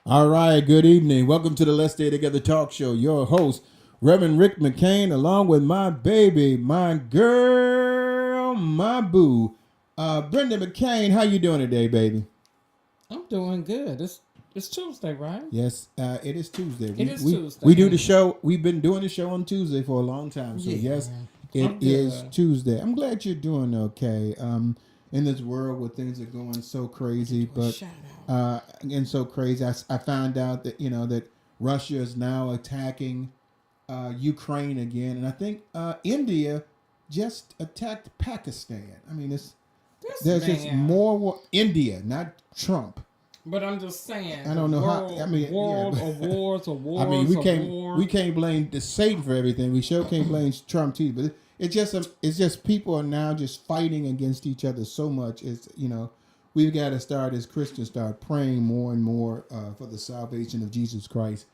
All right, good evening. Welcome to the Let's Stay Together Talk Show. Your host, Reverend Rick McCain, along with my baby, my girl, my boo, Brenda McCain. How you doing today, baby? I'm doing good. It's Tuesday, right? Yes, it is Tuesday. It is We Tuesday. do the show. We've been doing the show on Tuesday for a long time. So Yeah, yes, it I'm is good. Tuesday. I'm glad you're doing okay. In this world where things are going so To crazy, do a but shout out. and so crazy. I found out that that Russia is now attacking Ukraine again, and I think India just attacked Pakistan. I mean, This there's just man. more India, not Trump. But I'm just saying, I the don't know how. I mean, world yeah. of wars, of I mean, wars, of we war. can't blame the Satan for everything. We sure can't blame Trump too. But it's just people are now just fighting against each other so much. It's we've got to start as Christians start praying more and more for the salvation of Jesus Christ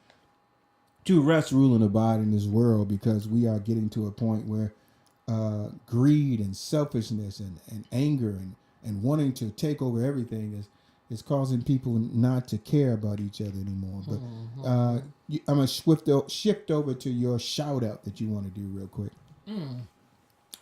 to rest, rule, and abide in this world, because we are getting to a point where greed and selfishness and anger and wanting to take over everything is causing people not to care about each other anymore. But I'm going to shift over to your shout out that you want to do real quick.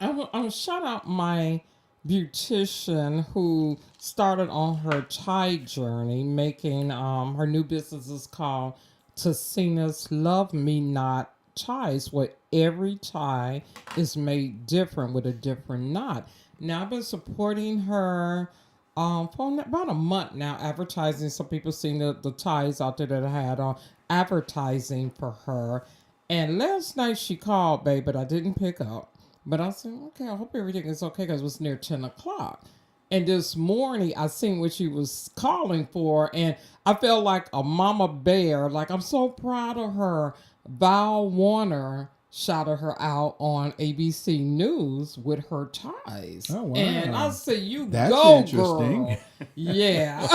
I will shout out my beautician who started on her Thai journey, making her new business is called Tessina's Love Me Not Ties, where every tie is made different with a different knot. Now I've been supporting her for about a month now, advertising. Some people seen the ties out there that I had on advertising for her. And last night she called, babe, but I didn't pick up. But I said, okay, I hope everything is okay because it was near 10 o'clock. And this morning, I seen what she was calling for, and I felt like a mama bear. Like, I'm so proud of her. Val Warner shouted her out on ABC News with her ties. Oh, wow. And I said, you That's go, interesting. girl. Yeah.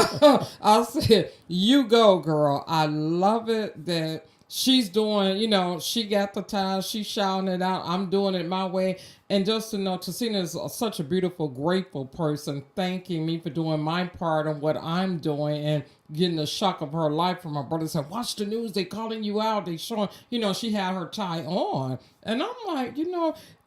I said, you go, girl. I love it that she's doing, she got the time, she's shouting it out. I'm doing it my way. And just to know, Tessina is such a beautiful, grateful person, thanking me for doing my part and what I'm doing and getting the shock of her life from her brother. Said, watch the news, they calling you out, they showing, she had her tie on. And I'm like,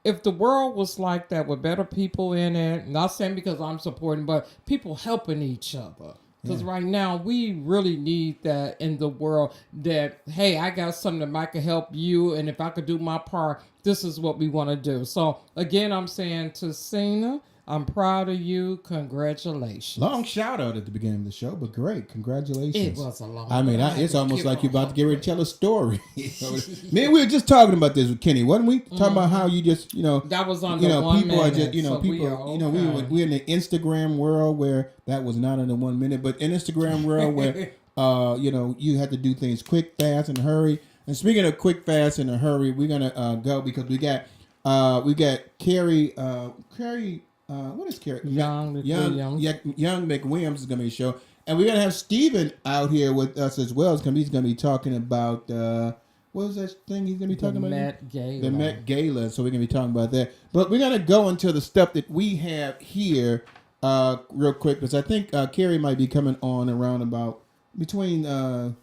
if the world was like that with better people in it, not saying because I'm supporting, but people helping each other. Because right now we really need that in the world. That hey, I got something that might could help you, and if I could do my part, this is what we want to do. So again, I'm saying to Cena, I'm proud of you. Congratulations. Long shout out at the beginning of the show, but great. Congratulations. It was a long. I mean, but it's had to almost give like her you're about to get ready to credit. tell a story. Man, we were just talking about this with Kenny, wasn't we? Talking about how you just, That was on the 1 people are minute. just, So we people, are okay. we're in the Instagram world where that was not in the 1 minute, but in Instagram world where, you have to do things quick, fast, and hurry. And speaking of quick, fast, and a hurry, we're gonna go because we got Carrie. What is Carrie? Young Young Williams. Young McWilliams is gonna be a show, and we're gonna have Steven out here with us as well. He's gonna be talking about what was that thing he's gonna be The talking about? Met Gala. The Met Gala. So we're gonna be talking about that. But we're gonna go into the stuff that we have here real quick, because I think Carrie might be coming on around about between um,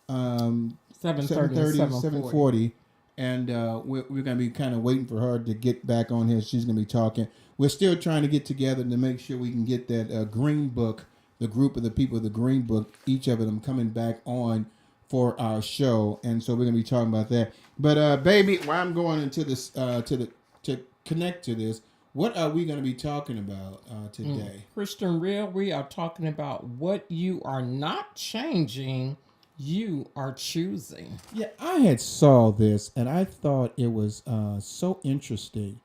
7:30 and 7:40. and we're going to be kind of waiting for her to get back on here. She's going to be talking. We're still trying to get together to make sure we can get that Green Book, the group of the people of the Green Book, each of them coming back on for our show, and so we're going to be talking about that. But baby, while I'm going into this to connect to this, what are we going to be talking about today? Christian Real, we are talking about what you are not changing, you are choosing. Yeah, I had saw this and I thought it was so interesting.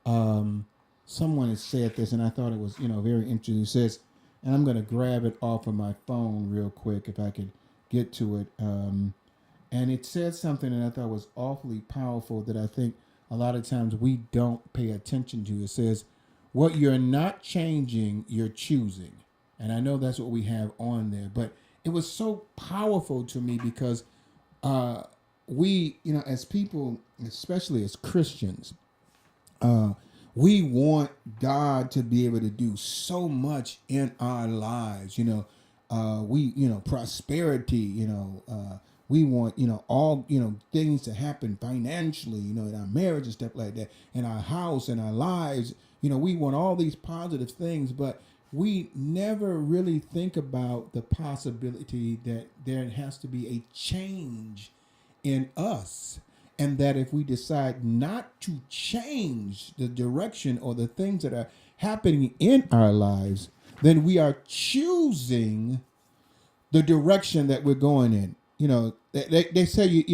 Someone had said this and I thought it was very interesting. It says, and I'm going to grab it off of my phone real quick if I could get to it. And it said something that I thought was awfully powerful that I think a lot of times we don't pay attention to. It says, what you're not changing, you're choosing. And I know that's what we have on there, but it was so powerful to me because uh, we, as people, especially as Christians, uh, we want God to be able to do so much in our lives. we, prosperity, we want, all, things to happen financially, in our marriage and stuff like that, in our house and our lives. We want all these positive things, but we never really think about the possibility that there has to be a change in us. And that if we decide not to change the direction or the things that are happening in our lives, then we are choosing the direction that we're going in. They say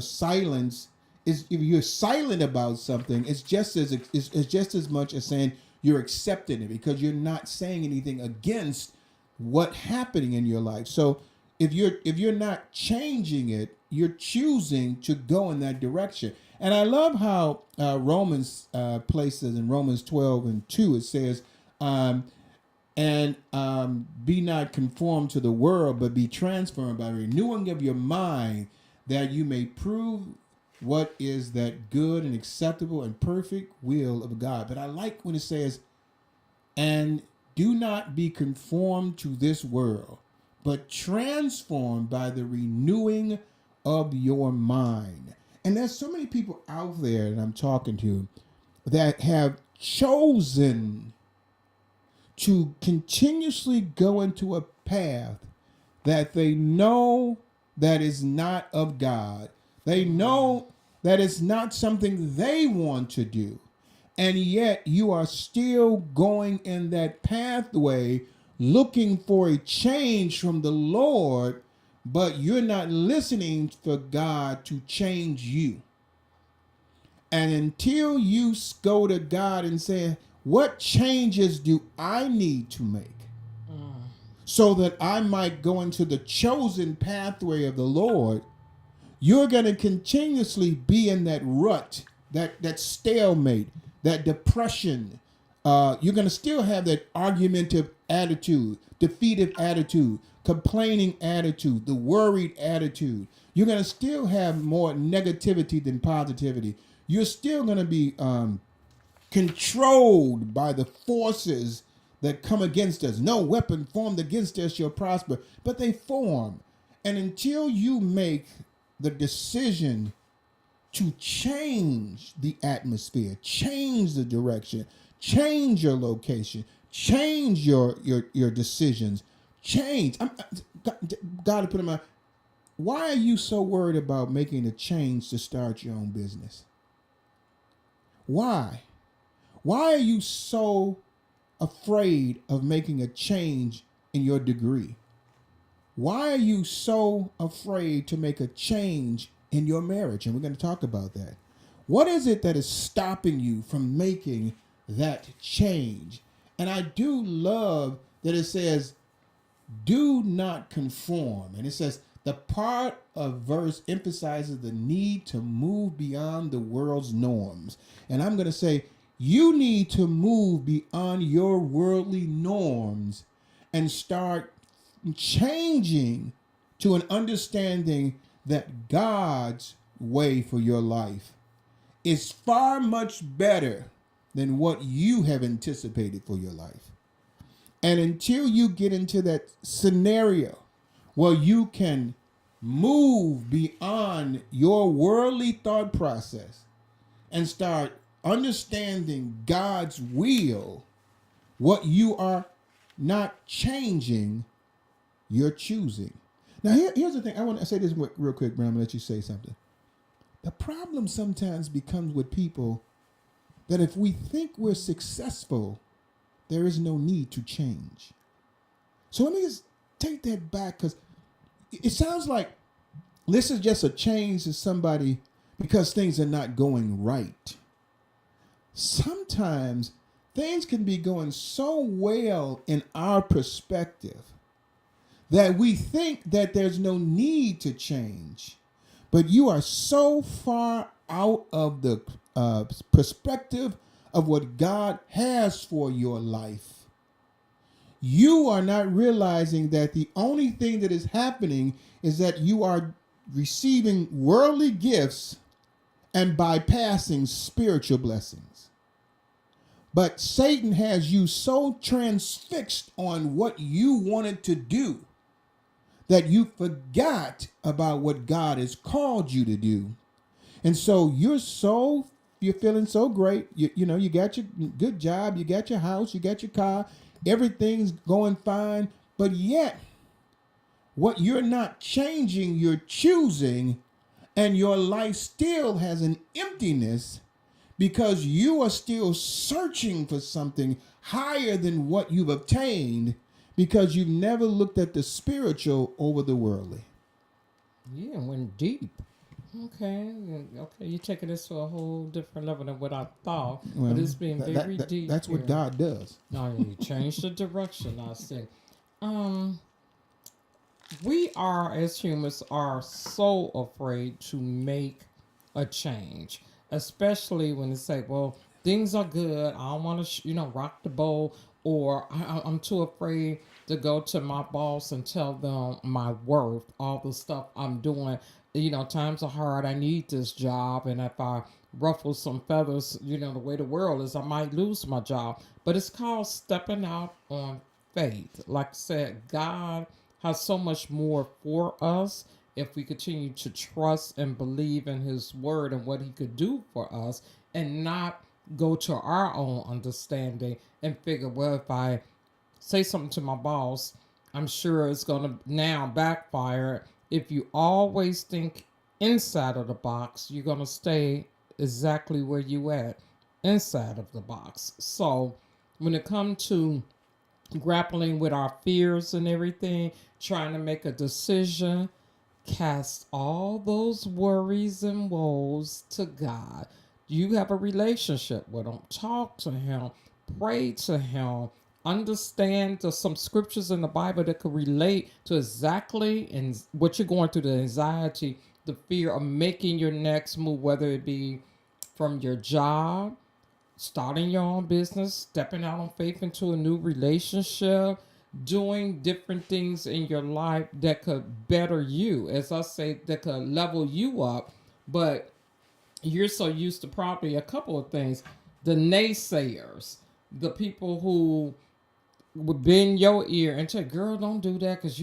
silence is, if you're silent about something, it's just as much as saying you're accepting it, because you're not saying anything against what's happening in your life. So if you're not changing it, you're choosing to go in that direction. And I love how Romans places in Romans 12:2, it says, be not conformed to the world, but be transformed by renewing of your mind, that you may prove what is that good and acceptable and perfect will of God. But I like when it says, and do not be conformed to this world, but transformed by the renewing of your mind. And there's so many people out there that I'm talking to that have chosen to continuously go into a path that they know that is not of God. They know that it's not something they want to do. And yet you are still going in that pathway looking for a change from the Lord, but you're not listening for God to change you. And until you go to God and say, what changes do I need to make so that I might go into the chosen pathway of the Lord, you're going to continuously be in that rut, that stalemate, that depression. You're going to still have that argumentative attitude, defeated attitude, complaining attitude, the worried attitude. You're going to still have more negativity than positivity. You're still going to be controlled by the forces that come against us. No weapon formed against us shall prosper, but they form. And until you make the decision to change the atmosphere, change the direction, change your location, change your decisions, change. God to put in my, why are you so worried about making a change to start your own business? Why? Why are you so afraid of making a change in your degree? Why are you so afraid to make a change in your marriage? And we're going to talk about that. What is it that is stopping you from making that change? And I do love that it says, do not conform. And it says, the part of verse emphasizes the need to move beyond the world's norms. And I'm going to say, you need to move beyond your worldly norms and start changing to an understanding that God's way for your life is far much better than what you have anticipated for your life. And until you get into that scenario where you can move beyond your worldly thought process and start understanding God's will, what you are not changing, you're choosing. Now, here's the thing. I want to say this real quick, Bram, and let you say something. The problem sometimes becomes with people that if we think we're successful, there is no need to change. So let me just take that back, because it sounds like this is just a change to somebody because things are not going right. Sometimes things can be going so well in our perspective that we think that there's no need to change, but you are so far out of the perspective of what God has for your life. You are not realizing that the only thing that is happening is that you are receiving worldly gifts and bypassing spiritual blessings. But Satan has you so transfixed on what you wanted to do that you forgot about what God has called you to do. And so you're feeling so great. You got your good job, you got your house, you got your car, everything's going fine. But yet, what you're not changing, you're choosing, and your life still has an emptiness because you are still searching for something higher than what you've obtained because you've never looked at the spiritual over the worldly. Yeah, went deep. Okay, okay, you're taking this to a whole different level than what I thought, but it's been very deep. That's what here. God does. No, you changed the direction. I see. Um, we are as humans are so afraid to make a change, especially when they say, "Well, things are good. I don't want to, rock the boat," or I'm too afraid to go to my boss and tell them my worth, all the stuff I'm doing. Times are hard. I need this job, and if I ruffle some feathers, the way the world is, I might lose my job. But it's called stepping out on faith. Like I said, God has so much more for us if we continue to trust and believe in his word and what he could do for us and not go to our own understanding and figure, well, if I say something to my boss, I'm sure it's going to now backfire. If you always think inside of the box, you're going to stay exactly where you at inside of the box. So when it comes to grappling with our fears and everything, trying to make a decision, cast all those worries and woes to God. You have a relationship with him. Talk to him. Pray to him. Understand there's some scriptures in the Bible that could relate to exactly and what you're going through, the anxiety, the fear of making your next move, whether it be from your job, starting your own business, stepping out on faith into a new relationship, doing different things in your life that could better you. As I say, that could level you up. But you're so used to probably a couple of things. The naysayers, the people who would bend your ear and say, girl, don't do that. Because,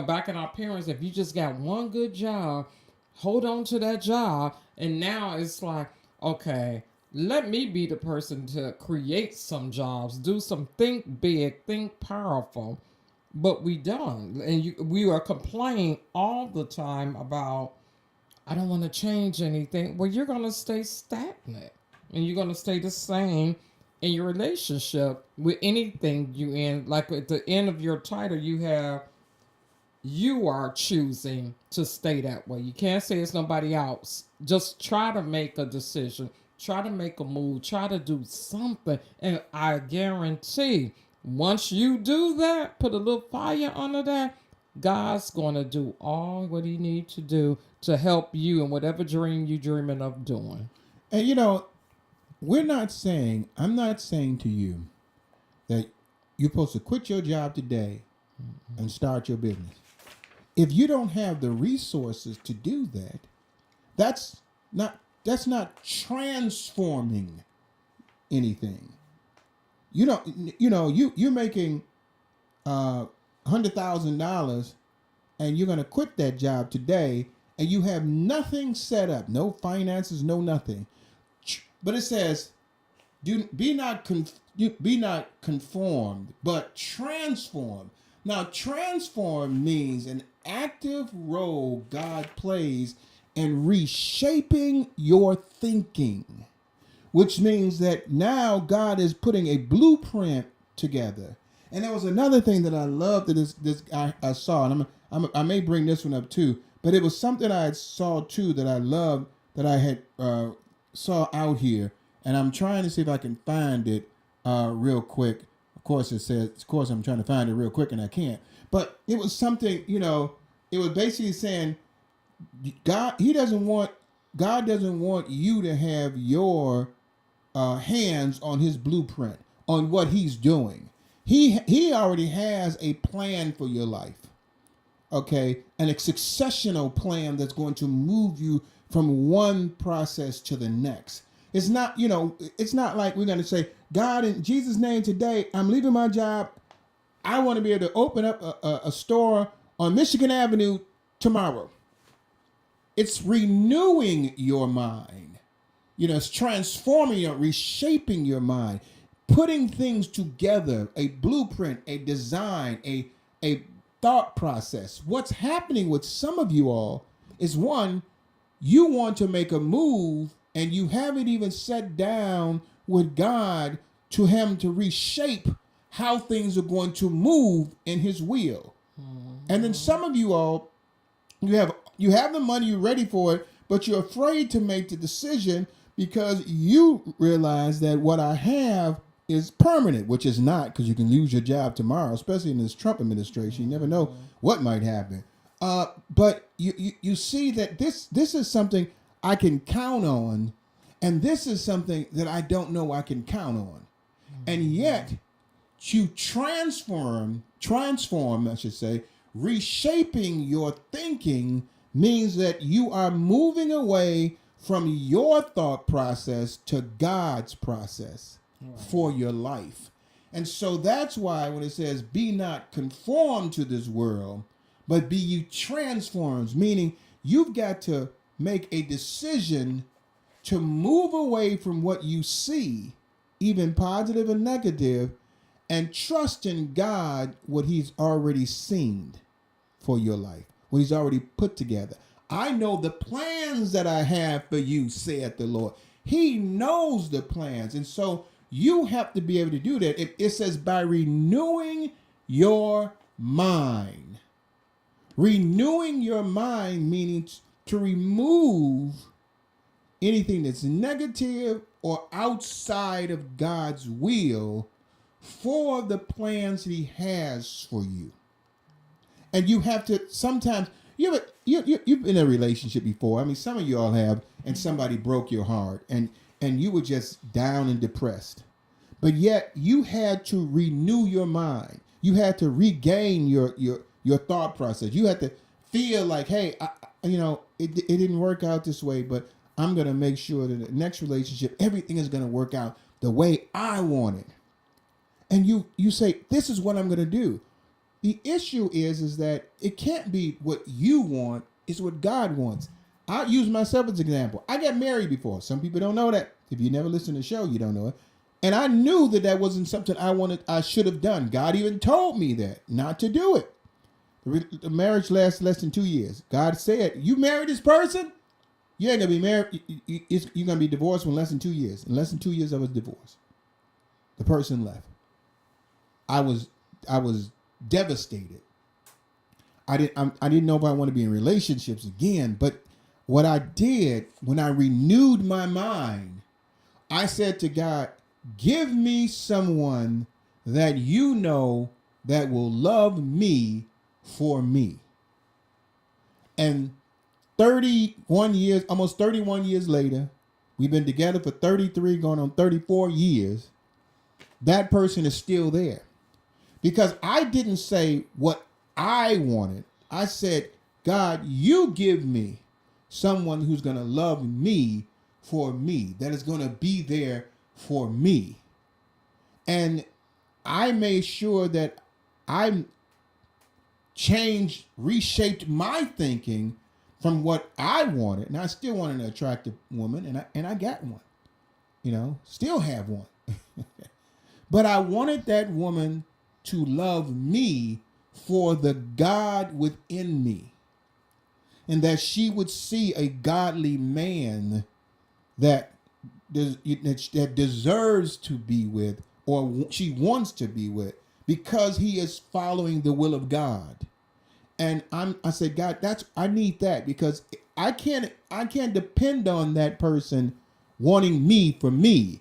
back in our parents, if you just got one good job, hold on to that job. And now it's like, okay, let me be the person to create some jobs, do some think big, think powerful. But we don't. And we are complaining all the time about, I don't want to change anything. Well, you're going to stay stagnant and you're going to stay the same in your relationship with anything you in. Like at the end of your title, you are choosing to stay that way. You can't say it's nobody else. Just try to make a decision. Try to make a move. Try to do something. And I guarantee once you do that, put a little fire under that, God's going to do all what he needs to do to help you in whatever dream you're dreaming of doing. And I'm not saying to you that you're supposed to quit your job today and start your business. If you don't have the resources to do that, that's not transforming anything. You're making $100,000 and you're going to quit that job today and you have nothing set up, no finances, no nothing. But it says, be not conformed, but transform. Now, transform means an active role God plays in reshaping your thinking, which means that now God is putting a blueprint together. And there was another thing that I loved that I saw, and I may bring this one up too, but it was something I saw too that I loved that I had saw out here, and I'm trying to see if I can find it real quick. Of course, I'm trying to find it real quick, and I can't. But it was something, it was basically saying, God doesn't want you to have your hands on his blueprint, on what he's doing. He already has a plan for your life, okay, and a successional plan that's going to move you from one process to the next. It's not, it's not like we're going to say, God, in Jesus' name today, I'm leaving my job. I want to be able to open up a store on Michigan Avenue tomorrow. It's renewing your mind. It's transforming your, reshaping your mind, putting things together, a blueprint, a design, a thought process. What's happening with some of you all is, one, you want to make a move and you haven't even sat down with God to him to reshape how things are going to move in his will. And then some of you all, you have the money, you're ready for it, but you're afraid to make the decision because you realize that what I have is permanent, which is not, because you can lose your job tomorrow, especially in this Trump administration. You never know what might happen. But you see that this is something I can count on, and this is something that I don't know I can count on. And yet, to transform, I should say, reshaping your thinking means that you are moving away from your thought process to God's process for your life. And so that's why when it says, be not conformed to this world, but be you transformed, meaning you've got to make a decision to move away from what you see, even positive and negative, and trust in God what he's already seen for your life, what he's already put together. I know the plans that I have for you, saith the Lord. He knows the plans. And so you have to be able to do that. It says by renewing your mind. Renewing your mind, meaning to remove anything that's negative or outside of God's will for the plans he has for you. And you have to sometimes, you've been in a relationship before. I mean, some of you all have, and somebody broke your heart and you were just down and depressed. But yet you had to renew your mind. You had to regain your thought process. You had to feel like, hey, it didn't work out this way, but I'm going to make sure that the next relationship, everything is going to work out the way I want it. And you say, this is what I'm going to do. The issue is that it can't be what you want, it's what God wants. I'll use myself as an example. I got married before. Some people don't know that. If you never listen to the show, you don't know it. And I knew that wasn't something I should have done. God even told me that, not to do it. The marriage lasts less than 2 years. God said, you married this person, you ain't going to be married. You're going to be divorced in less than 2 years. In less than 2 years, I was divorced. The person left. I was devastated. I didn't know if I want to be in relationships again, but what I did when I renewed my mind, I said to God, give me someone that you know that will love me for me. And 31 years, almost 31 years later, we've been together for 33, going on 34 years. That person is still there. Because I didn't say what I wanted. I said, God, you give me someone who's going to love me for me, that is going to be there for me. And I made sure that I reshaped my thinking from what I wanted. And I still wanted an attractive woman, and I got one. Still have one. But I wanted that woman to love me for the God within me, and that she would see a godly man that deserves to be with, or she wants to be with, because he is following the will of God. And I said, God, I need that, because I can't depend on that person wanting me for me.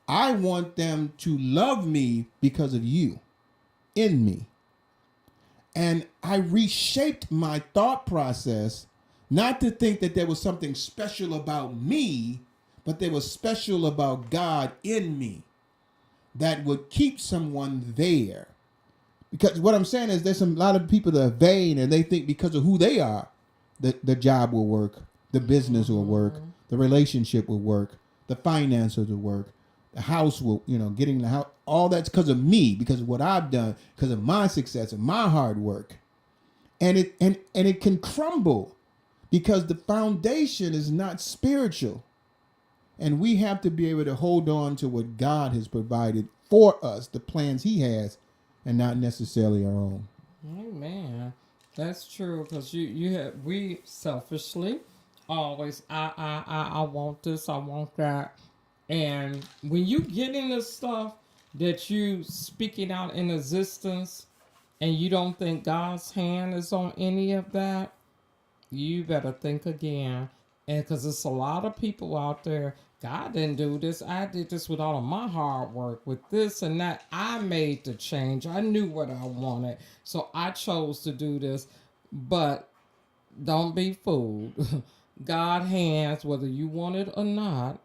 I want them to love me because of you in me. And I reshaped my thought process, not to think that there was something special about me, but there was special about God in me that would keep someone there. Because what I'm saying is there's a lot of people that are vain, and they think because of who they are, the job will work, the business will work, the relationship will work. the finances will work, the house will, getting the house, all that's because of me, because of what I've done, because of my success and my hard work. And it can crumble because the foundation is not spiritual. And we have to be able to hold on to what God has provided for us, the plans he has, and not necessarily our own. Amen. That's true because you have we selfishly always I want this, I want that. And when you get into stuff that you speaking out in existence and you don't think God's hand is on any of that, you better think again. And because there's a lot of people out there, God didn't do this. I did this with all of my hard work, with this and that. I made the change. I knew what I wanted. So I chose to do this. But don't be fooled. God hands, whether you want it or not,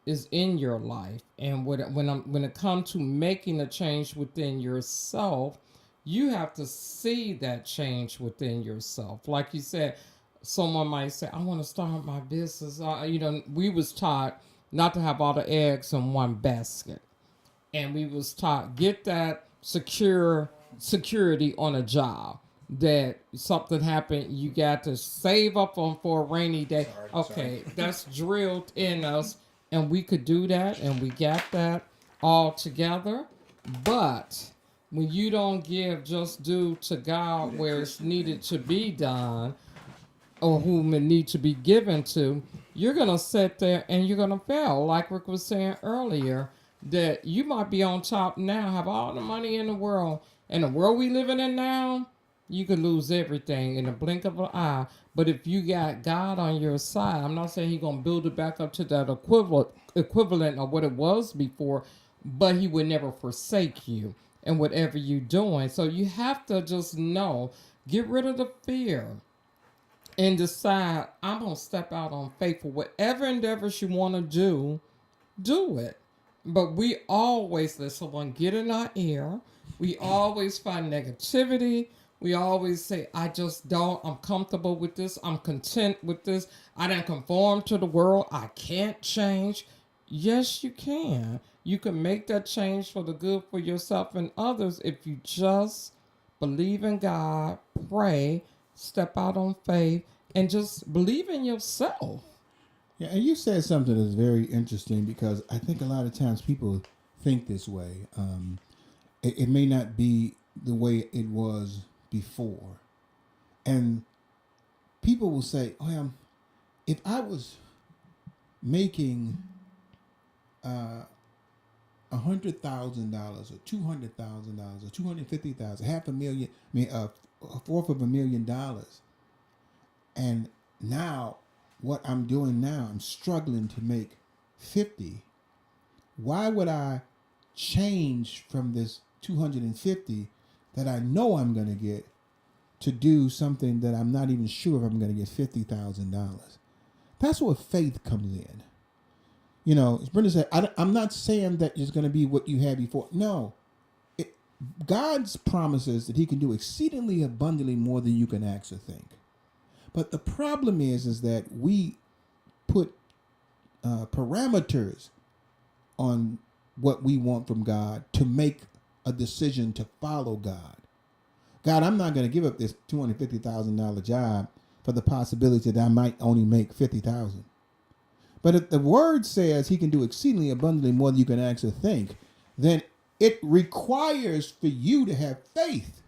is in your life. And when it comes to making a change within yourself, you have to see that change within yourself. Like you said, someone might say, I want to start my business. We was taught not to have all the eggs in one basket. And we was taught get that security on a job. That something happened, you got to save up on for a rainy day. Okay, that's drilled in us, and we could do that, and we got that all together. But when you don't give just due to God where it's needed to be done, or whom it needs to be given to, you're going to sit there and you're going to fail. Like Rick was saying earlier, that you might be on top now, have all the money in the world. In the world we living in now, you could lose everything in the blink of an eye. But if you got God on your side, I'm not saying he's going to build it back up to that equivalent of what it was before, but he would never forsake you in whatever you're doing. So you have to just know, get rid of the fear and decide, I'm going to step out on faith for whatever endeavors you want to do it. But we always let someone get in our ear. We always find negativity. We always say, I just don't, I'm comfortable with this. I'm content with this. I didn't conform to the world. I can't change. Yes, you can. You can make that change for the good for yourself and others if you just believe in God, pray, step out on faith, and just believe in yourself. Yeah, and you said something that's very interesting because I think a lot of times people think this way. It may not be the way it was before. And people will say, oh, if I was making $100,000 or $200,000 or $250,000, $500,000, $250,000, and now what I'm doing now, I'm struggling to make 50. Why would I change from this 250 that I know I'm going to get to do something that I'm not even sure if I'm going to get $50,000? That's where faith comes in. As Brenda said, I'm not saying that it's going to be what you had before. No. God's promises that he can do exceedingly abundantly more than you can ask or think. But the problem is that we put parameters on what we want from God to make a decision to follow God. God, I'm not going to give up this $250,000 job for the possibility that I might only make $50,000. But if the word says he can do exceedingly abundantly more than you can ask or think, then it requires for you to have faith.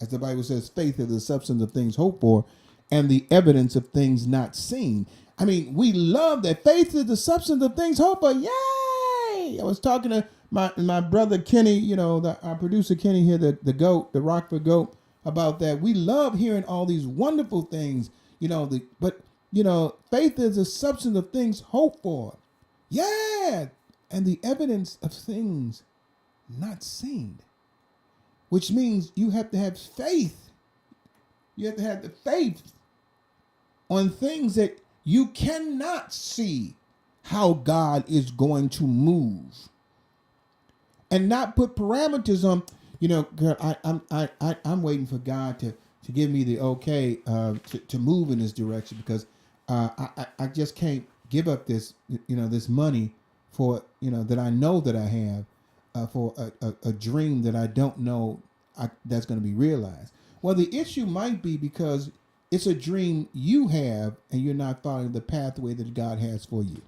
As the Bible says, faith is the substance of things hoped for and the evidence of things not seen. I mean, we love that. Faith is the substance of things hoped for. Yay! I was talking to my brother Kenny, our producer Kenny here, the GOAT, the Rockford GOAT, about that. We love hearing all these wonderful things, but faith is the substance of things hoped for. Yeah! And the evidence of things not seen. Which means you have to have faith. You have to have the faith on things that you cannot see how God is going to move, and not put parameters on. God, I'm waiting for God to give me the okay to move in this direction because I just can't give up this, this money for, that I know that I have, for a dream that I don't know that's going to be realized. Well, the issue might be because it's a dream you have and you're not following the pathway that God has for you.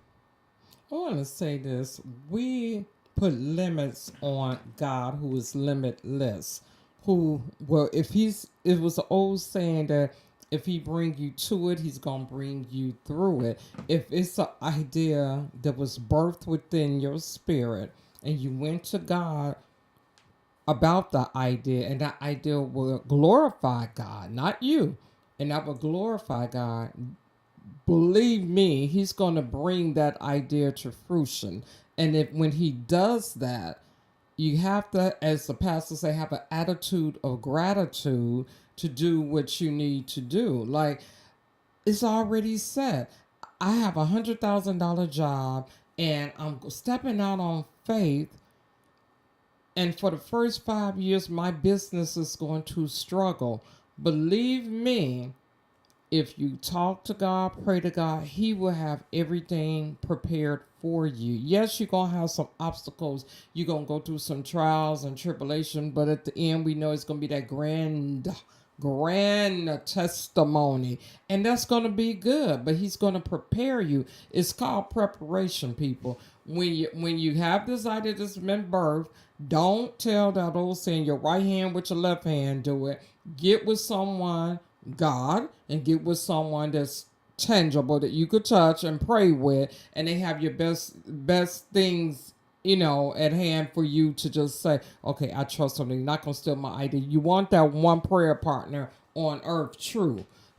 I want to say this. We put limits on God who is limitless. Who, well, it was an old saying that if he bring you to it, he's going to bring you through it. If it's an idea that was birthed within your spirit and you went to God about the idea, and that idea will glorify God, not you, and that will glorify God, believe me, he's going to bring that idea to fruition. And if when he does that, you have to, as the pastor say, have an attitude of gratitude to do what you need to do. Like, it's already said, I have $100,000 job and I'm stepping out on faith, and for the first 5 years my business is going to struggle. Believe me, if you talk to God, pray to God, he will have everything prepared for you. Yes, you're going to have some obstacles. You're going to go through some trials and tribulation, but at the end, we know it's going to be that grand testimony, and that's going to be good. But he's going to prepare you. It's called preparation, people. When you have this idea that's been birthed, don't tell that old saying, your right hand with your left hand do it. Get with someone, God, and get with someone that's tangible that you could touch and pray with, and they have your best things, at hand for you to just say, okay, I trust them. They're not gonna steal my idea. You want that one prayer partner on earth,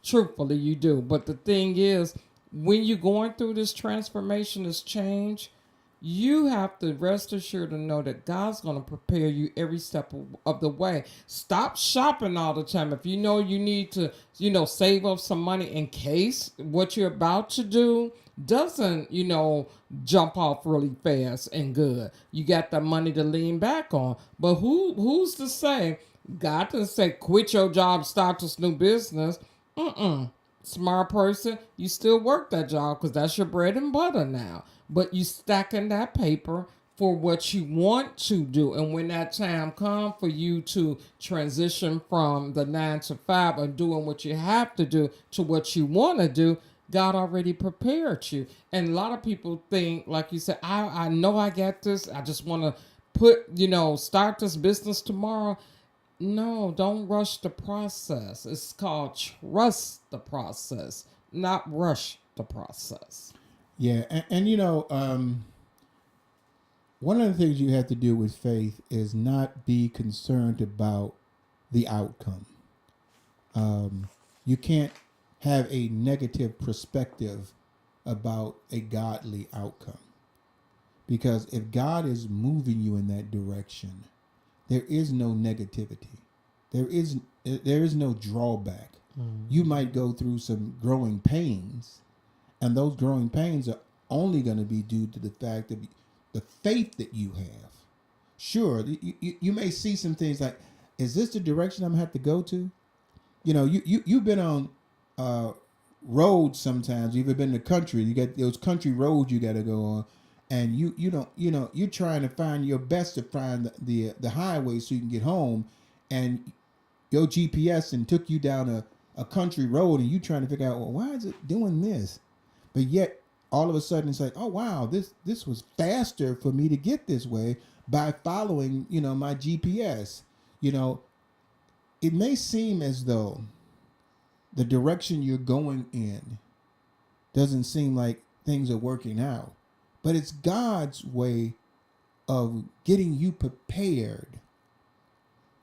truthfully you do. But the thing is, when you're going through this transformation, this change, you have to rest assured to know that God's going to prepare you every step of the way. Stop shopping all the time. If you know you need to, save up some money in case what you're about to do doesn't, jump off really fast and good. You got the money to lean back on. But who's to say? God didn't say quit your job, start this new business. Smart person, you still work that job because that's your bread and butter now. But you stacking that paper for what you want to do. And when that time comes for you to transition from the 9 to 5 and doing what you have to do to what you want to do, God already prepared you. And a lot of people think, like you said, I know I got this. I just want to start this business tomorrow. No, don't rush the process. It's called trust the process, not rush the process. Yeah, one of the things you have to do with faith is not be concerned about the outcome. You can't have a negative perspective about a godly outcome, because if God is moving you in that direction, there is no negativity. There is no drawback. You might go through some growing pains, and those growing pains are only going to be due to the fact of the faith that you have. Sure, you may see some things like, is this the direction I'm going to have to go to? You've been on roads sometimes. You've been in the country. You got those country roads you got to go on. And you're trying to find your best to find the highway so you can get home. And your GPS and took you down a country road, and you trying to figure out, well, why is it doing this? But yet all of a sudden it's like, oh wow, this was faster for me to get this way by following, my GPS. It may seem as though the direction you're going in doesn't seem like things are working out, but it's God's way of getting you prepared.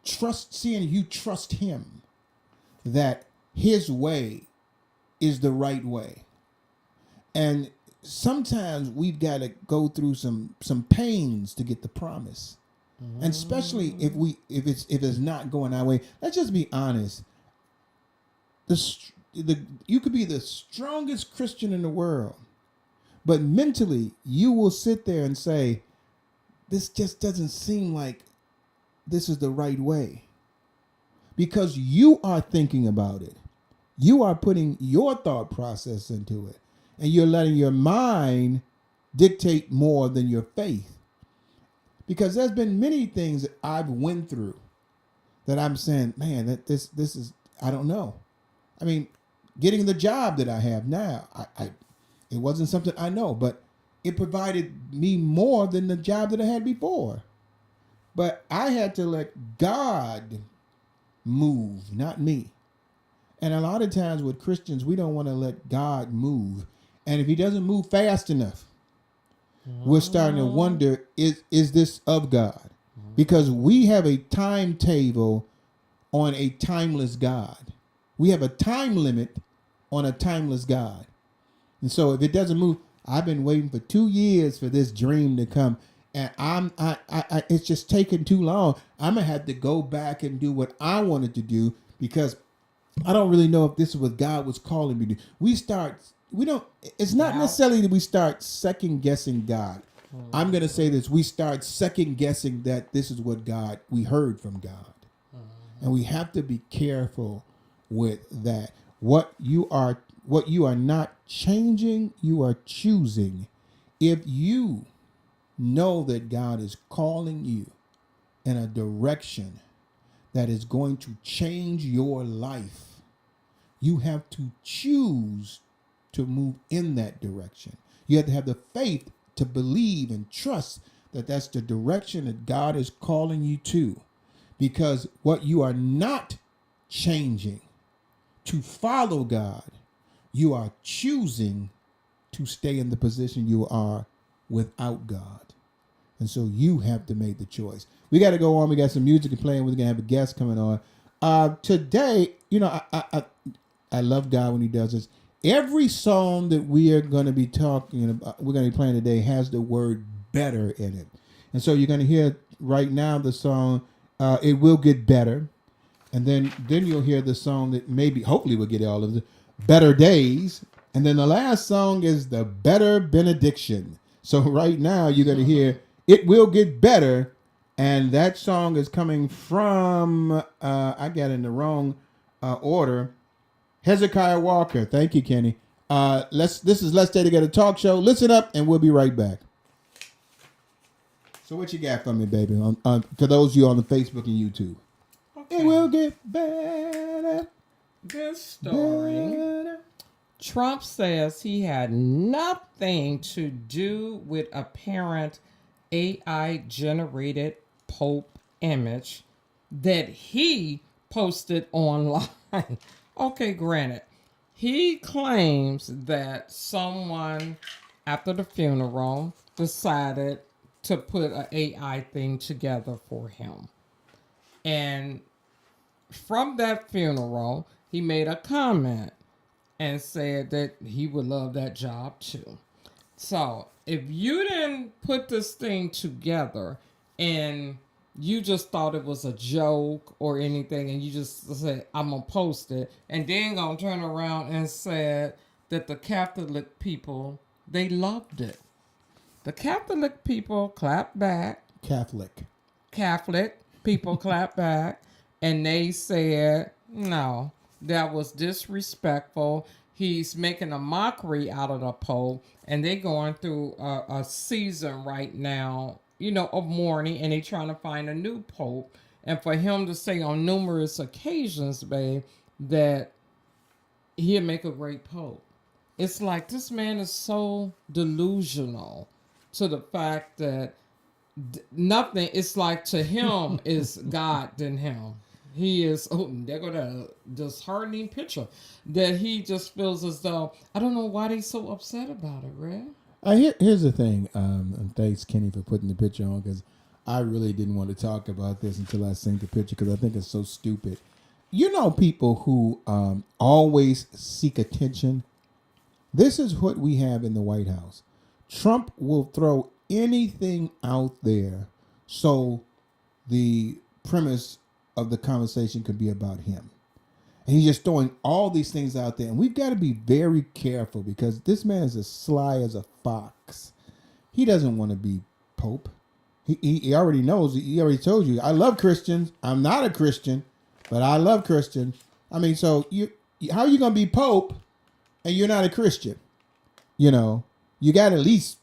Seeing you trust him that his way is the right way. And sometimes we've got to go through some pains to get the promise. And especially if it's not going our way. Let's just be honest. You could be the strongest Christian in the world, but mentally you will sit there and say, this just doesn't seem like this is the right way, because you are thinking about it. You are putting your thought process into it. and you're letting your mind dictate more than your faith. Because there's been many things that I've went through that I'm saying, man, that this is, I don't know. I mean, getting the job that I have now, I it wasn't something I know, but it provided me more than the job that I had before. But I had to let God move, not me. And a lot of times with Christians, we don't want to let God move. And if he doesn't move fast enough, we're starting to wonder, is this of God? Because we have a timetable on a timeless God. We have a time limit on a timeless God. And so if it doesn't move, I've been waiting for 2 years for this dream to come. And it's just taking too long. I'm going to have to go back and do what I wanted to do because I don't really know if this is what God was calling me to do. It's not necessarily that we start second guessing God. I'm going to say this. We start second guessing that this is what we heard from God. And we have to be careful with that. What you are not changing, you are choosing. If you know that God is calling you in a direction that is going to change your life, you have to choose to move in that direction. You have to have the faith to believe and trust that that's the direction that God is calling you to. Because what you are not changing to follow God, you are choosing to stay in the position you are without God. And so you have to make the choice. We got to go on. We got some music playing. We're going to have a guest coming on. Today, I love God when he does this. Every song that we are going to be talking about, we're going to be playing today, has the word better in it. And so you're going to hear right now the song, It Will Get Better. And then you'll hear the song that hopefully we'll get all of it, Better Days. And then the last song is the Better Benediction. So right now you're going to hear It Will Get Better. And that song is coming from, I got it in the wrong order, Hezekiah Walker. Thank you, Kenny. This is Let's Stay Together Talk Show. Listen up, and we'll be right back. So what you got for me, baby? For those of you on the Facebook and YouTube. Okay. It will get better. This story. Better. Trump says he had nothing to do with apparent AI-generated Pope image that he posted online. Okay, granted, he claims that someone after the funeral decided to put an AI thing together for him. And from that funeral, he made a comment and said that he would love that job too. So if you didn't put this thing together and you just thought it was a joke or anything, and you just said, I'm going to post it, and then going to turn around and said that the Catholic people, they loved it. The Catholic people clapped back. Catholic people clapped back, and they said, no, that was disrespectful. He's making a mockery out of the Pope, and they're going through a season right now, of mourning, and they're trying to find a new Pope. And for him to say on numerous occasions, babe, that he'll make a great Pope. It's like this man is so delusional to the fact that nothing, it's like to him is God than him. He is, there go that disheartening picture that he just feels as though, I don't know why they so upset about it, Red. Here's the thing, and thanks, Kenny, for putting the picture on, because I really didn't want to talk about this until I seen the picture, because I think it's so stupid. People who always seek attention. This is what we have in the White House. Trump will throw anything out there so the premise of the conversation could be about him. And he's just throwing all these things out there. And we've got to be very careful because this man is as sly as a fox. He doesn't want to be Pope. He already knows. He already told you, I love Christians. I'm not a Christian, but I love Christians. I mean, so how are you going to be Pope and you're not a Christian? you know, you got to at least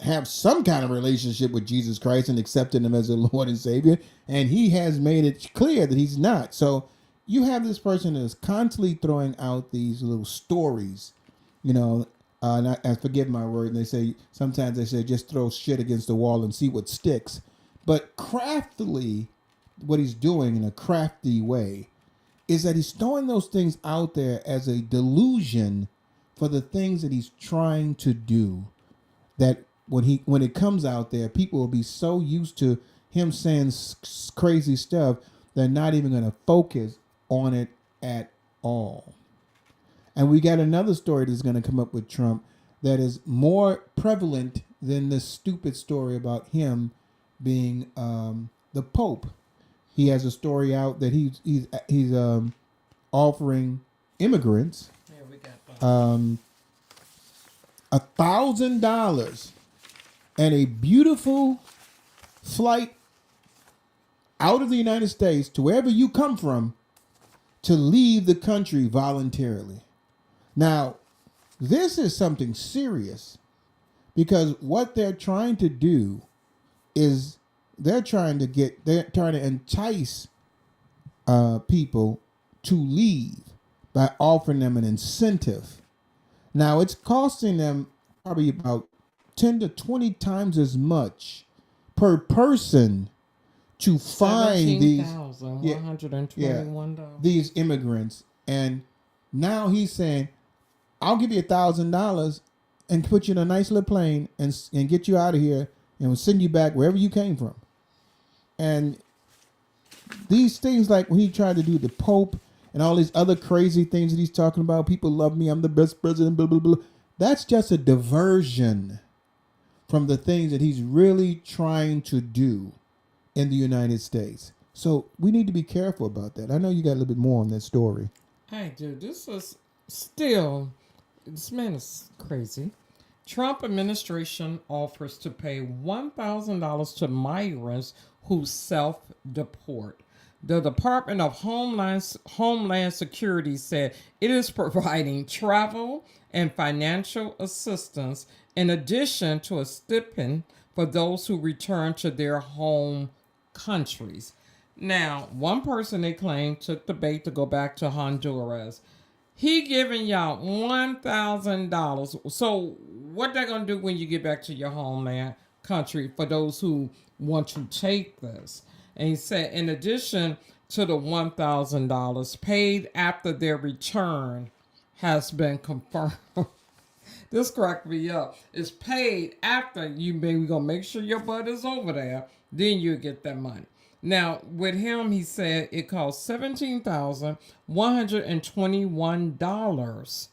have some kind of relationship with Jesus Christ and accepting him as a Lord and Savior. And he has made it clear that he's not. So you have this person that's constantly throwing out these little stories, you know, and I forgive my word. And they say, sometimes they say, just throw shit against the wall and see what sticks. But craftily, what he's doing in a crafty way is that he's throwing those things out there as a delusion for the things that he's trying to do, that when it comes out there, people will be so used to him saying crazy stuff, they're not even going to focus on it at all. And we got another story that's going to come up with Trump that is more prevalent than this stupid story about him being the Pope. He has a story out that he's offering immigrants $1,000 and a beautiful flight out of the United States to wherever you come from to leave the country voluntarily. Now, this is something serious because what they're trying to do is they're trying to entice people to leave by offering them an incentive. Now, it's costing them probably about 10 to 20 times as much per person to find these immigrants. And now he's saying, I'll give you $1,000 and put you in a nice little plane and get you out of here and we'll send you back wherever you came from. And these things, like when he tried to do the Pope and all these other crazy things that he's talking about, people love me, I'm the best president, blah, blah, blah. That's just a diversion from the things that he's really trying to do in the United States. So we need to be careful about that. I know you got a little bit more on that story. I do. This man is crazy. Trump administration offers to pay $1,000 to migrants who self-deport. The Department of Homeland Security said it is providing travel and financial assistance in addition to a stipend for those who return to their home countries. Now, one person they claim took the bait to go back to Honduras. He giving y'all $1,000. So what they're going to do when you get back to your homeland country for those who want to take this? And he said, in addition to the $1,000 paid after their return has been confirmed. This cracked me up. It's paid after you maybe gonna make sure your butt is over there. Then you get that money. Now, with him, he said it cost $17,121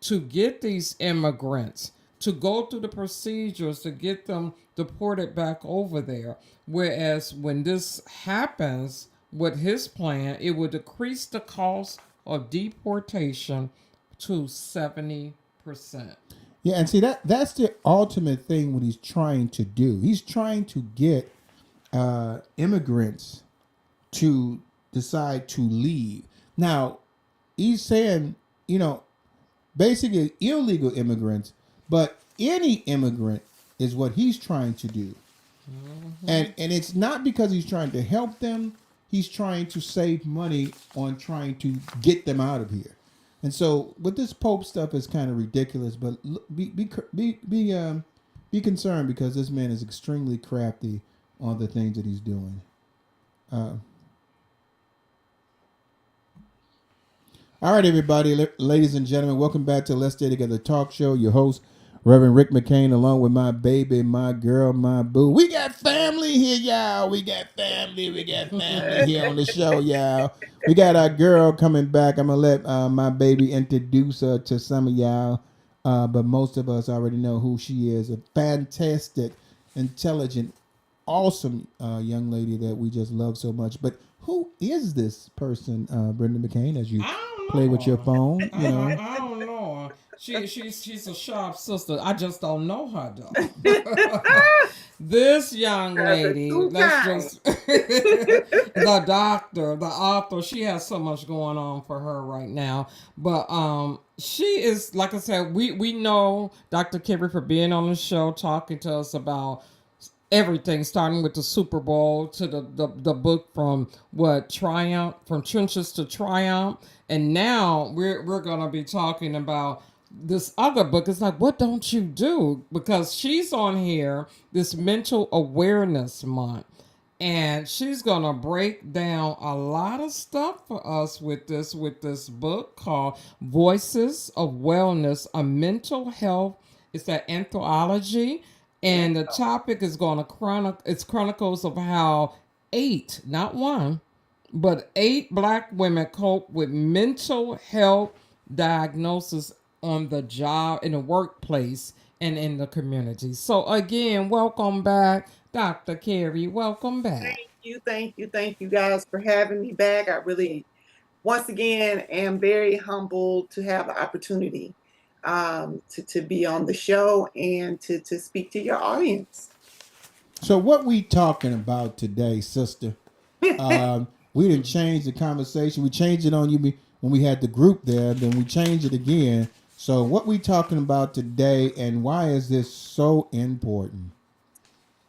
to get these immigrants to go through the procedures to get them deported back over there. Whereas when this happens with his plan, it would decrease the cost of deportation to 70%. Yeah, and see that's the ultimate thing what he's trying to do. He's trying to get immigrants to decide to leave. Now, he's saying, basically illegal immigrants, but any immigrant is what he's trying to do. Mm-hmm. And it's not because he's trying to help them. He's trying to save money on trying to get them out of here. And so with this Pope stuff is kind of ridiculous, but be concerned because this man is extremely crafty on the things that he's doing. All right, everybody, ladies and gentlemen, welcome back to Let's Stay Together Talk Show. Your host, Reverend Rick McCain, along with my baby, my girl, my boo. We got family here, y'all. We got family here on the show, y'all. We got our girl coming back. I'm going to let my baby introduce her to some of y'all. But most of us already know who she is. A fantastic, intelligent, awesome young lady that we just love so much. But who is this person, Brenda McCain, as you play with your phone? I don't know. She's a sharp sister. I just don't know her though. This young That's lady, too let's kind. just the doctor, the author, she has so much going on for her right now. But she is, like I said, we know Dr. Kerry for being on the show talking to us about everything, starting with the Super Bowl to the book from what Triumph, from Trenches to Triumph, and now we're gonna be talking about this other book. It's like, what don't you do? Because she's on here this mental awareness month, and she's gonna break down a lot of stuff for us with this book called Voices of Wellness, a mental health. It's an anthology, and the topic is going to it's chronicles of how eight, not one, but eight black women cope with mental health diagnosis on the job, in the workplace, and in the community. So again, welcome back, Dr. Carey. Welcome back. Thank you guys for having me back. I really, once again, am very humbled to have the opportunity to be on the show and to speak to your audience. So what we talking about today, sister? We didn't change the conversation. We changed it on you when we had the group there. Then we changed it again. So what we talking about today, and why is this so important?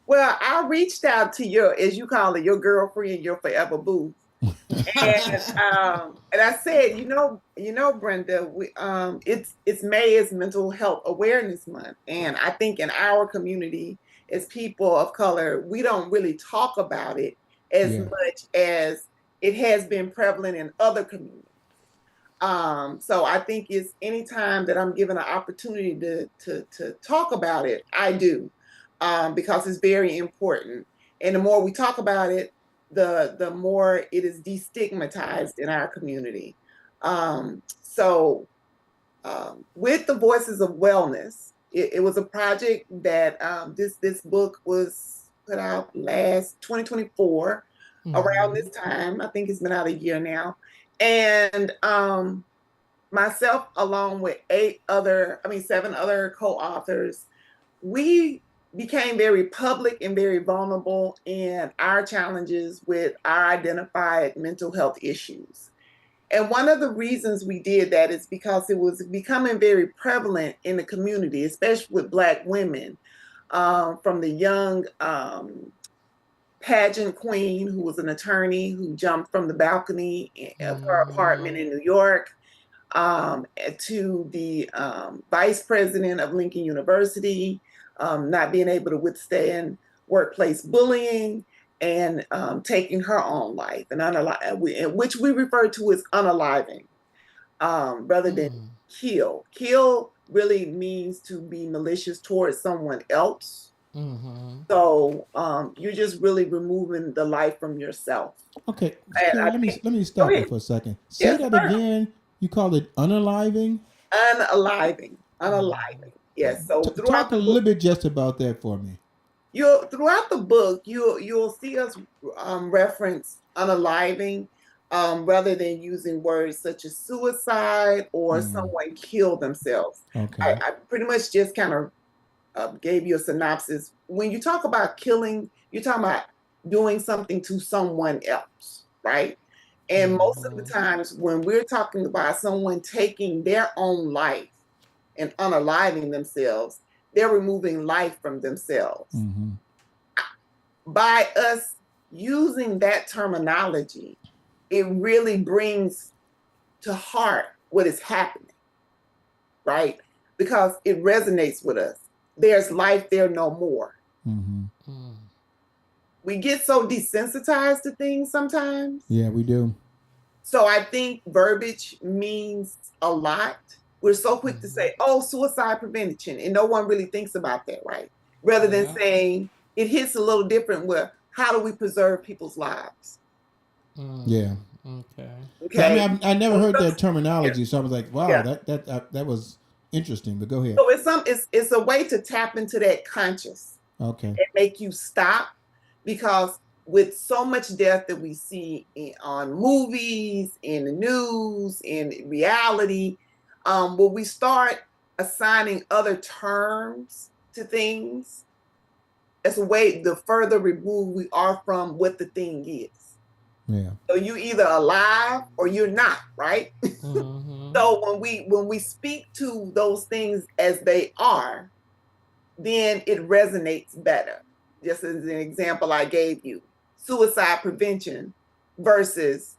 Well, I reached out to your, as you call it, your girlfriend, your forever boo, and I said, Brenda, it's May is Mental Health Awareness Month, and I think in our community, as people of color, we don't really talk about it as Yeah. much as it has been prevalent in other communities. So I think it's anytime that I'm given an opportunity to talk about it, I do, because it's very important. And the more we talk about it, the more it is destigmatized in our community. So with the Voices of Wellness, it was a project that this book was put out last 2024 around this time. I think it's been out a year now. And myself, along with seven other co-authors, we became very public and very vulnerable in our challenges with our identified mental health issues. And one of the reasons we did that is because it was becoming very prevalent in the community, especially with Black women, from the young pageant queen who was an attorney who jumped from the balcony of her apartment in New York, to the vice president of Lincoln University, not being able to withstand workplace bullying and taking her own life, which we refer to as unaliving, rather than kill. Kill really means to be malicious towards someone else. So you're just really removing the life from yourself. Okay, And Carrie, let me stop you for a second. Say yes, that sir. again. You call it unaliving? Unaliving. Yes. So throughout Talk a the little book, bit just about that for me. you'll see us reference unaliving, rather than using words such as suicide or someone killed themselves. Okay. I pretty much just kind of gave you a synopsis. When you talk about killing, you're talking about doing something to someone else, right? And most of the times when we're talking about someone taking their own life and unaliving themselves, they're removing life from themselves. By us using that terminology, it really brings to heart what is happening, right? Because it resonates with us. There's life there no more. We get so desensitized to things sometimes. Yeah, we do. So I think verbiage means a lot. We're so quick to say, oh, suicide prevention, and no one really thinks about that, right? Rather than saying it hits a little different with how do we preserve people's lives? Yeah. Okay. Okay. I mean, I never heard that terminology, so I was like, wow, that was interesting. But go ahead. So it's a way to tap into that conscious. Okay. And make you stop, because with so much death that we see on movies, in the news, in reality, when we start assigning other terms to things. That's a way the further removed we are from what the thing is. Yeah. So you either alive or you're not, right? Mm-hmm. So when we speak to those things as they are, then it resonates better. Just as an example I gave you, suicide prevention versus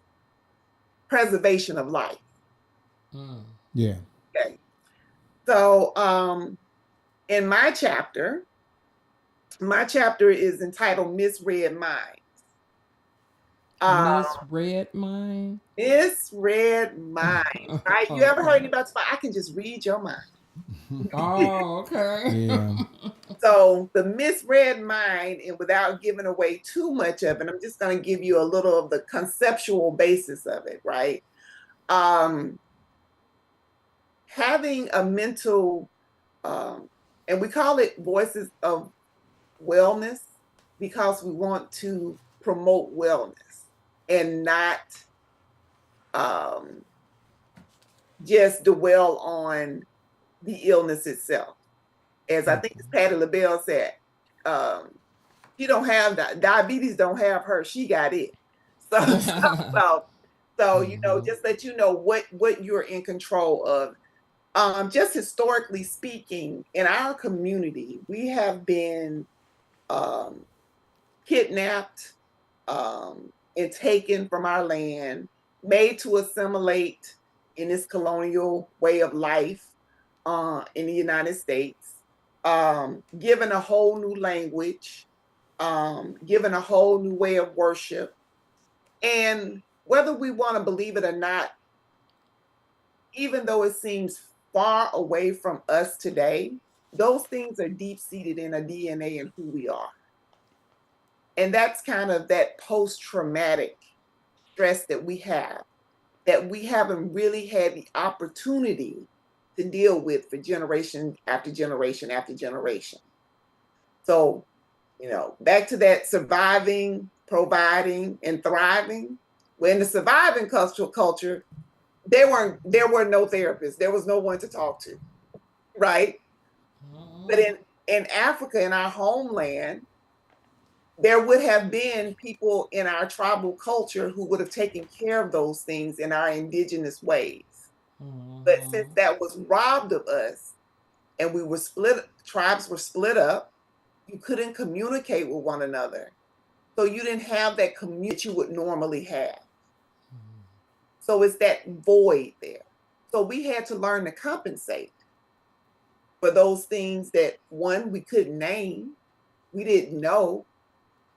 preservation of life. Mm. Yeah. Okay. So in my chapter is entitled Misread Minds. Misread mine. Misread Minds, right? You ever heard Okay. anybody say, I can just read your mind? Oh, okay. Yeah. So the misread mind, and without giving away too much of it, I'm just going to give you a little of the conceptual basis of it, right? Having a mental, and we call it voices of wellness because we want to promote wellness and not um, just dwell on the illness itself. As I think as Patti LaBelle said, um, she don't have diabetes, don't have her, she got it. So you know, Mhm. just let you know what you're in control of. Just historically speaking, in our community, we have been um, kidnapped and taken from our land, made to assimilate in this colonial way of life in the United States, given a whole new language, given a whole new way of worship. And whether we want to believe it or not, even though it seems far away from us today, those things are deep seated in our DNA and who we are. And that's kind of that post traumatic stress that we haven't really had the opportunity to deal with for generation after generation after generation. So, you know, back to that surviving, providing, and thriving. Well, in the surviving culture, there were no therapists. There was no one to talk to, right? But Mhm. in Africa, in our homeland, there would have been people in our tribal culture who would have taken care of those things in our indigenous ways. But since Mhm. that was robbed of us and we were split, tribes were split up, you couldn't communicate with one another. So you didn't have that community that you would normally have. So it's that void there. So we had to learn to compensate for those things that one, we couldn't name, we didn't know.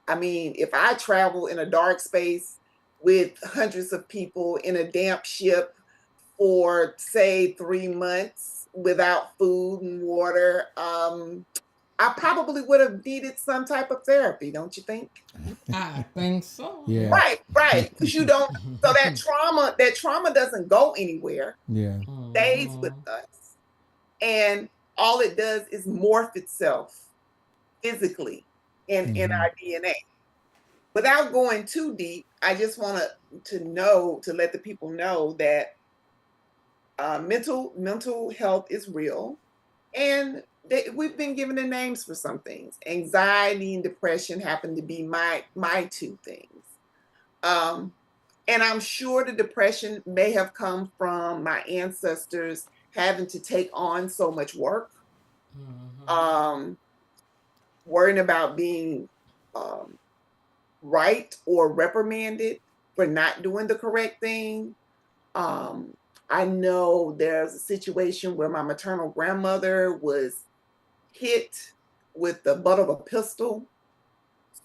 I mean, if I travel in a dark space with hundreds of people in a damp ship for, say, 3 months without food and water, I probably would have needed some type of therapy, don't you think? I think so. Yeah. Right, right. Because you don't, so that trauma doesn't go anywhere, Yeah. stays with Mhm. us. And all it does is morph itself physically in Hmm. our DNA. Without going too deep, I just want to let the people know that mental health is real, and we've been given the names for some things. Anxiety and depression happen to be my two things. Um, and I'm sure the depression may have come from my ancestors having to take on so much work, Mhm. um, worrying about being um, right or reprimanded for not doing the correct thing. Um, I know there's a situation where my maternal grandmother was hit with the butt of a pistol.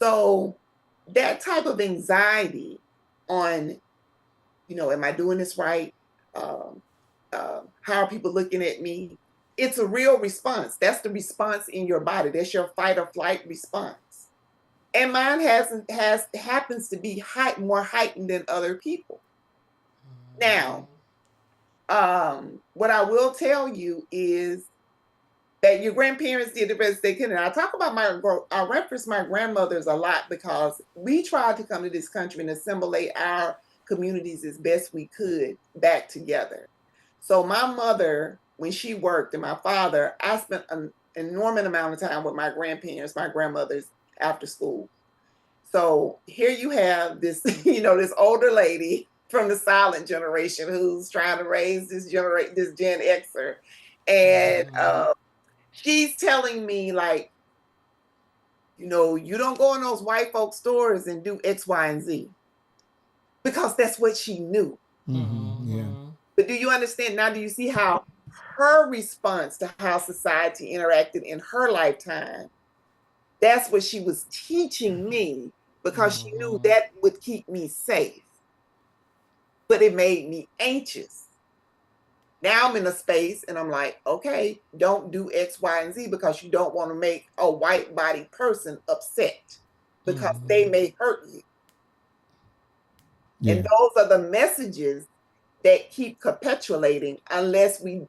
So that type of anxiety on, you know, am I doing this right? Um, how are people looking at me? It's a real response. That's the response in your body. That's your fight or flight response. And mine has happens to be more heightened than other people. Now, what I will tell you is that your grandparents did the best they could. And I talk about I reference my grandmothers a lot because we tried to come to this country and assimilate our communities as best we could back together. So my mother when she worked and my father, I spent an enormous amount of time with my grandparents, my grandmothers after school. So here you have this, this older lady from the silent generation who's trying to raise this Gen Xer, and Mhm. she's telling me like, you don't go in those white folk stores and do X, Y, and Z because that's what she knew. Yeah. Mhm. But do you understand now? Do you see how her response to how society interacted in her lifetime? That's what she was teaching me because she knew Mhm. that would keep me safe, but it made me anxious. Now I'm in a space and I'm like, okay, don't do X, Y, and Z because you don't want to make a white body person upset because they Mhm. may hurt you. And Yeah. those are the messages that keep perpetuating unless we,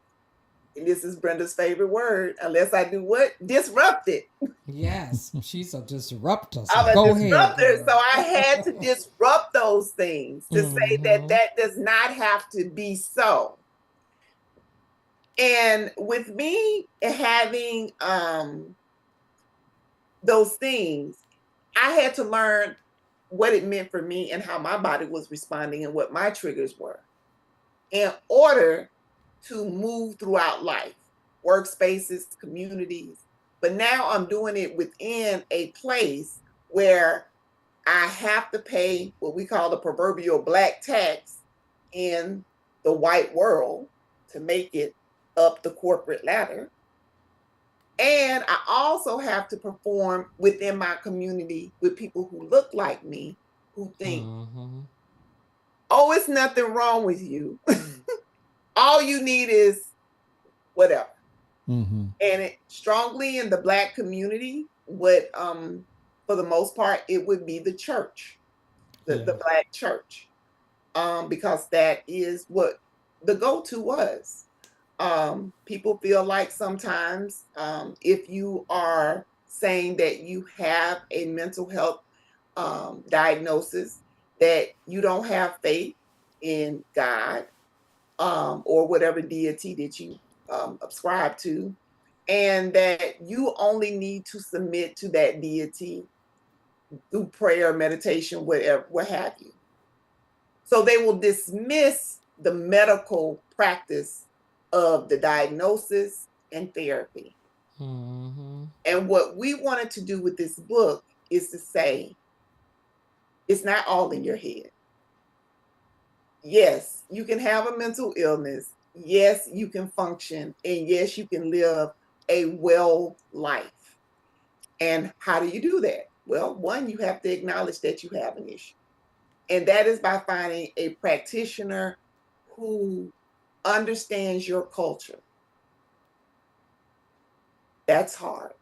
and this is Brenda's favorite word, unless I do what? Disrupt it. Yes, she's a disruptor. So I'm a go ahead, disruptor. So girl. I had to disrupt those things to say that Mhm. that does not have to be so. And with me having those things, I had to learn what it meant for me and how my body was responding and what my triggers were in order to move throughout life, workspaces, communities. But now I'm doing it within a place where I have to pay what we call the proverbial black tax in the white world to make it up the corporate ladder. And I also have to perform within my community with people who look like me, who think, Mhm. oh, it's nothing wrong with you. All you need is whatever. Mm-hmm. And it strongly in the black community, what for the most part, it would be the church, the Yeah. black church. Because that is what the go-to was. People feel like sometimes if you are saying that you have a mental health diagnosis, that you don't have faith in God or whatever deity that you ascribe to, and that you only need to submit to that deity through prayer, meditation, whatever, what have you. So they will dismiss the medical practice of the diagnosis and therapy. Mhm. And what we wanted to do with this book is to say it's not all in your head. Yes, you can have a mental illness. Yes, you can function. And yes, you can live a well life. And how do you do that? Well, one, you have to acknowledge that you have an issue. And that is by finding a practitioner who understands your culture. That's hard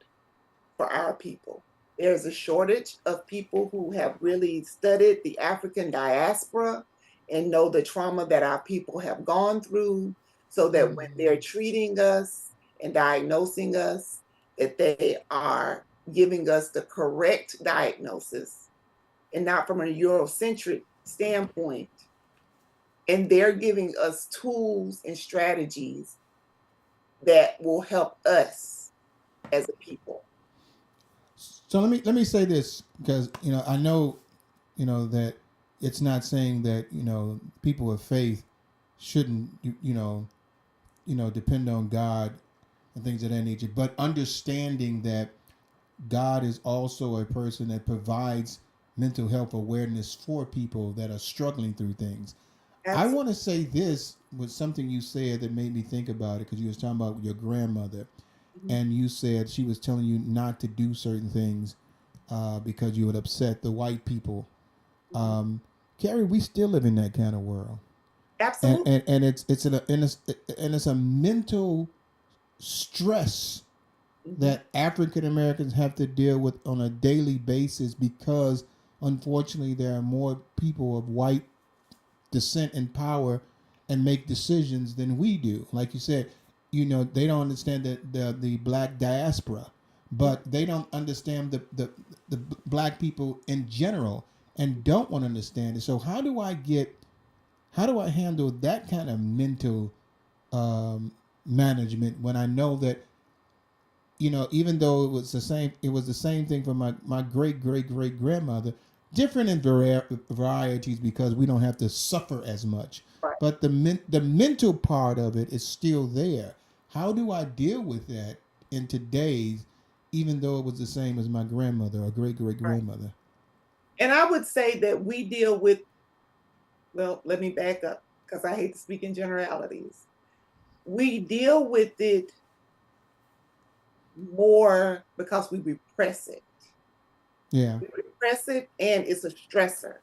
for our people. There's a shortage of people who have really studied the African diaspora and know the trauma that our people have gone through so that when they're Mhm. treating us and diagnosing us, that they are giving us the correct diagnosis and not from a Eurocentric standpoint. And they're giving us tools and strategies that will help us as a people. So let me say this because I know that it's not saying that people of faith shouldn't depend on God and things of that nature, but understanding that God is also a person that provides mental health awareness for people that are struggling through things. I Absolutely. want to say this was something you said that made me think about it because you was talking about your grandmother, and you said she was telling you not to do certain things because you would upset the white people. Mhm. Carrie, we still live in that kind of world, and Absolutely. and, and it's a mental stress Mhm. that African Americans have to deal with on a daily basis because unfortunately there are more people of white descent in power and make decisions than we do. Like you said, they don't understand the black diaspora, but they don't understand the black people in general and don't want to understand it. So how do I handle that kind of mental um, management when I know that, even though it was the same thing for my great great great grandmother, different in varieties because we don't have to suffer as much. Right. But the mental part of it is still there. How do I deal with that in today's, even though it was the same as my grandmother or great great Right. grandmother? And I would say that we deal with, well, let me back up because I hate to speak in generalities. We deal with it more because we repress it. Yeah. We repress it and it's a stressor.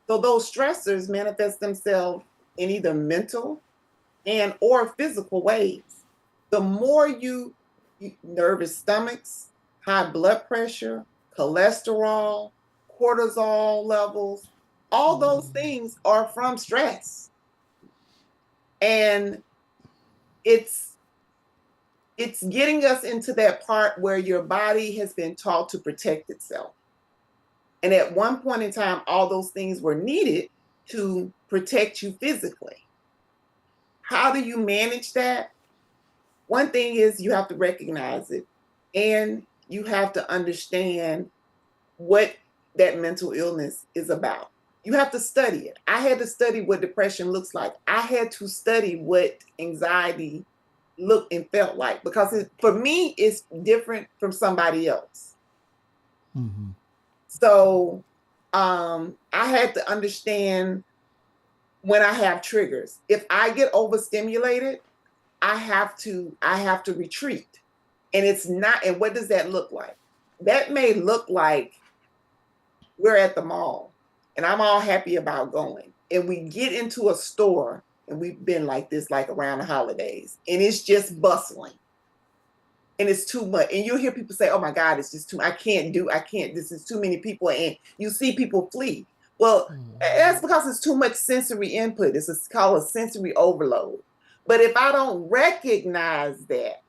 So those stressors manifest themselves in either mental and or physical ways. The more nervous stomachs, high blood pressure, cholesterol, cortisol levels, all those things are from stress. And it's getting us into that part where your body has been taught to protect itself. And at one point in time, all those things were needed to protect you physically. How do you manage that? One thing is you have to recognize it and you have to understand what that mental illness is about. You have to study it. I had to study what depression looks like. I had to study what anxiety looked and felt like because for me, it's different from somebody else. Mm-hmm. So I had to understand when I have triggers. If I get overstimulated, I have to retreat. And it's not, and what does that look like? That may look like we're at the mall and I'm all happy about going. And we get into a store and we've been like this, like around the holidays, and it's just bustling. And it's too much. And you'll hear people say, oh my God, it's just I can't, this is too many people. And you see people flee. Well, that's because it's too much sensory input. It's called a sensory overload. But if I don't recognize that,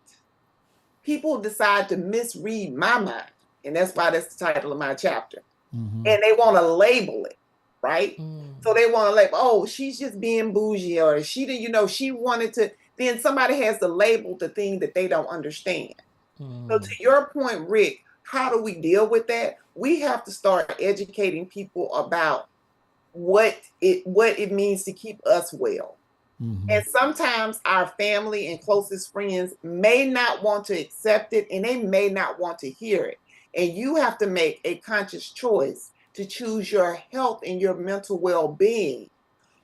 people decide to misread my mind. And that's why that's the title of my chapter. Mm-hmm. And they want to label it, right? So they want to label, oh, she's just being bougie, or she didn't, she wanted to, then somebody has to label the thing that they don't understand. So to your point, Rick, how do we deal with that? We have to start educating people about what it means to keep us well. Mm-hmm. And sometimes our family and closest friends may not want to accept it and they may not want to hear it. And you have to make a conscious choice to choose your health and your mental well-being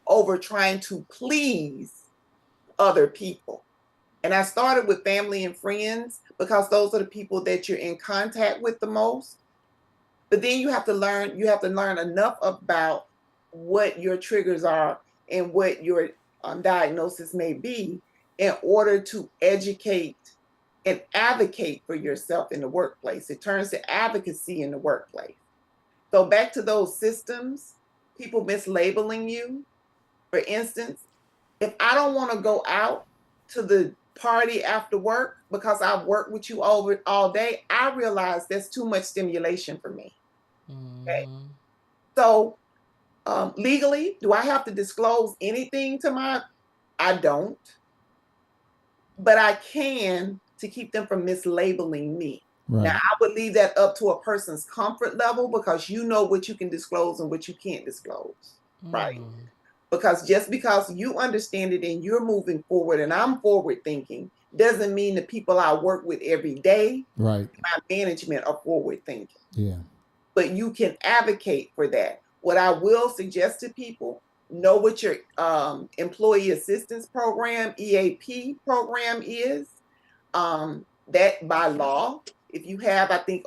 over trying to please other people. And I started with family and friends because those are the people that you're in contact with the most. But then you have to learn enough about what your triggers are and what your diagnosis may be in order to educate and advocate for yourself in the workplace. It turns to advocacy in the workplace. So back to those systems, people mislabeling you. For instance, if I don't want to go out to the party after work because I've worked with you over all day, I realize that's too much stimulation for me. Okay. So legally, do I have to disclose anything to I don't, but I can to keep them from mislabeling me. Right. Now, I would leave that up to a person's comfort level because you know what you can disclose and what you can't disclose, right? Because just because you understand it and you're moving forward and I'm forward thinking doesn't mean the people I work with every day, right, my management are forward thinking. Yeah. But you can advocate for that. What I will suggest to people, know what your employee assistance program, EAP program is. That by law, if you have, I think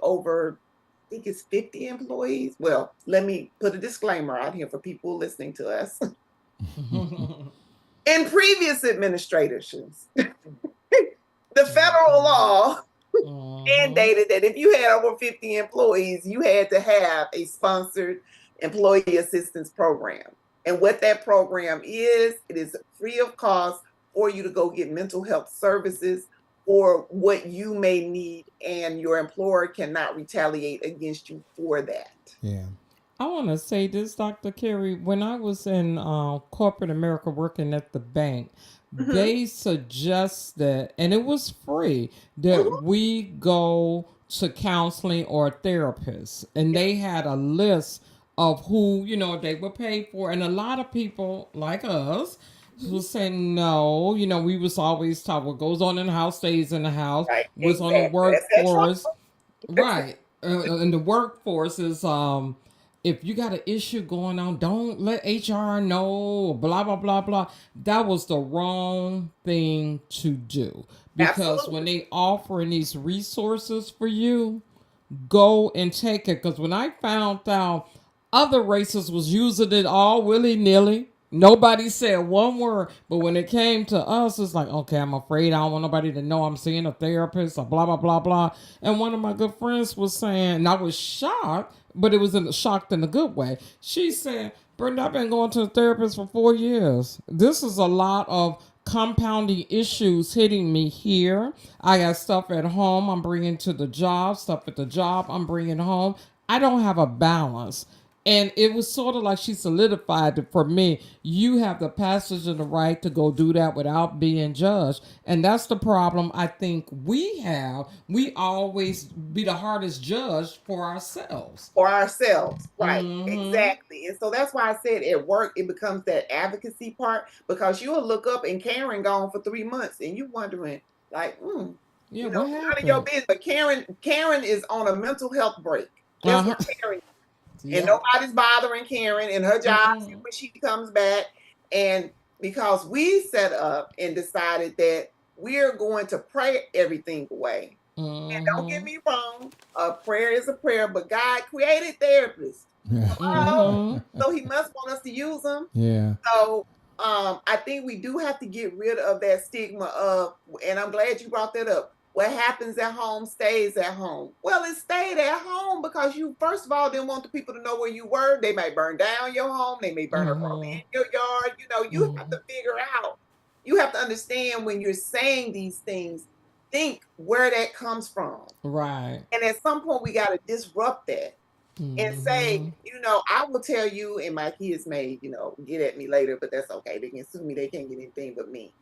it's 50 employees. Well, let me put a disclaimer out here for people listening to us. In previous administrations, the federal law mandated that if you had over 50 employees, you had to have a sponsored employee assistance program. And what that program is, it is free of cost for you to go get mental health services or what you may need, and your employer cannot retaliate against you for that. Yeah. I want to say this, Dr. Carey. When I was in corporate America working at the bank, Mhm. they suggested, and it was free, Mhm. that we go to counseling or a therapist. And Yeah. they had a list of who, they would pay for. And a lot of people like us Mhm. was saying no. We was always taught what goes on in the house stays in the house, Right. what's on the Exactly. That's that workforce. trauma. Right. In the workforce is if you got an issue going on, don't let HR know, blah blah blah blah. That was the wrong thing to do, because when Absolutely. they offering these resources for you, go and take it. Because when I found out other races was using it all willy nilly, nobody said one word. But when it came to us, it's like, okay, I'm afraid I don't want nobody to know I'm seeing a therapist or blah blah blah blah. And one of my good friends was saying, and I was shocked, but it was shocked in a good way. She said, Brenda, I've been going to a therapist for 4 years. This is a lot of compounding issues hitting me here. I got stuff at home I'm bringing to the job, stuff at the job I'm bringing home. I don't have a balance. And it was sort of like she solidified it for me. You have the passage and the right to go do that without being judged. And that's the problem I think we have. We always be the hardest judge for ourselves. For ourselves. Right. Mm-hmm. Exactly. And so that's why I said at work it becomes that advocacy part, because you'll look up and Karen gone for 3 months and you wondering like, Yeah, what none of your happened? business. But Karen is on a mental health break. That's what Uh-huh. Karen is. And Yeah. nobody's bothering Karen in her job Mm-mm. when she comes back. And because we set up and decided that we're going to pray everything away. And don't get Mm-hmm. me wrong, a prayer is a prayer, but God created therapists. Yeah. Hello? Mm-hmm. So he must want us to use them. Yeah. So I think we do have to get rid of that stigma of, and I'm glad you brought that up. What happens at home stays at home. Well, it stayed at home because you, first of all, didn't want the people to know where you were. They may burn down your home. They may burn a home Mm-hmm. in your yard. You have Mm-hmm. to figure out, you have to understand when you're saying these things, think where that comes from. Right. And at some point, we got to disrupt that and say, Mm-hmm. I will tell you, and my kids may, get at me later, but that's okay. They can sue me. They can't get anything but me.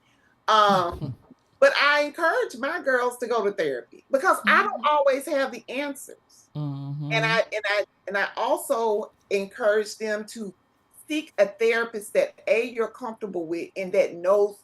Um, but I encourage my girls to go to therapy because I don't always have the answers. And Mm-hmm. I also encourage them to seek a therapist that you're comfortable with and that knows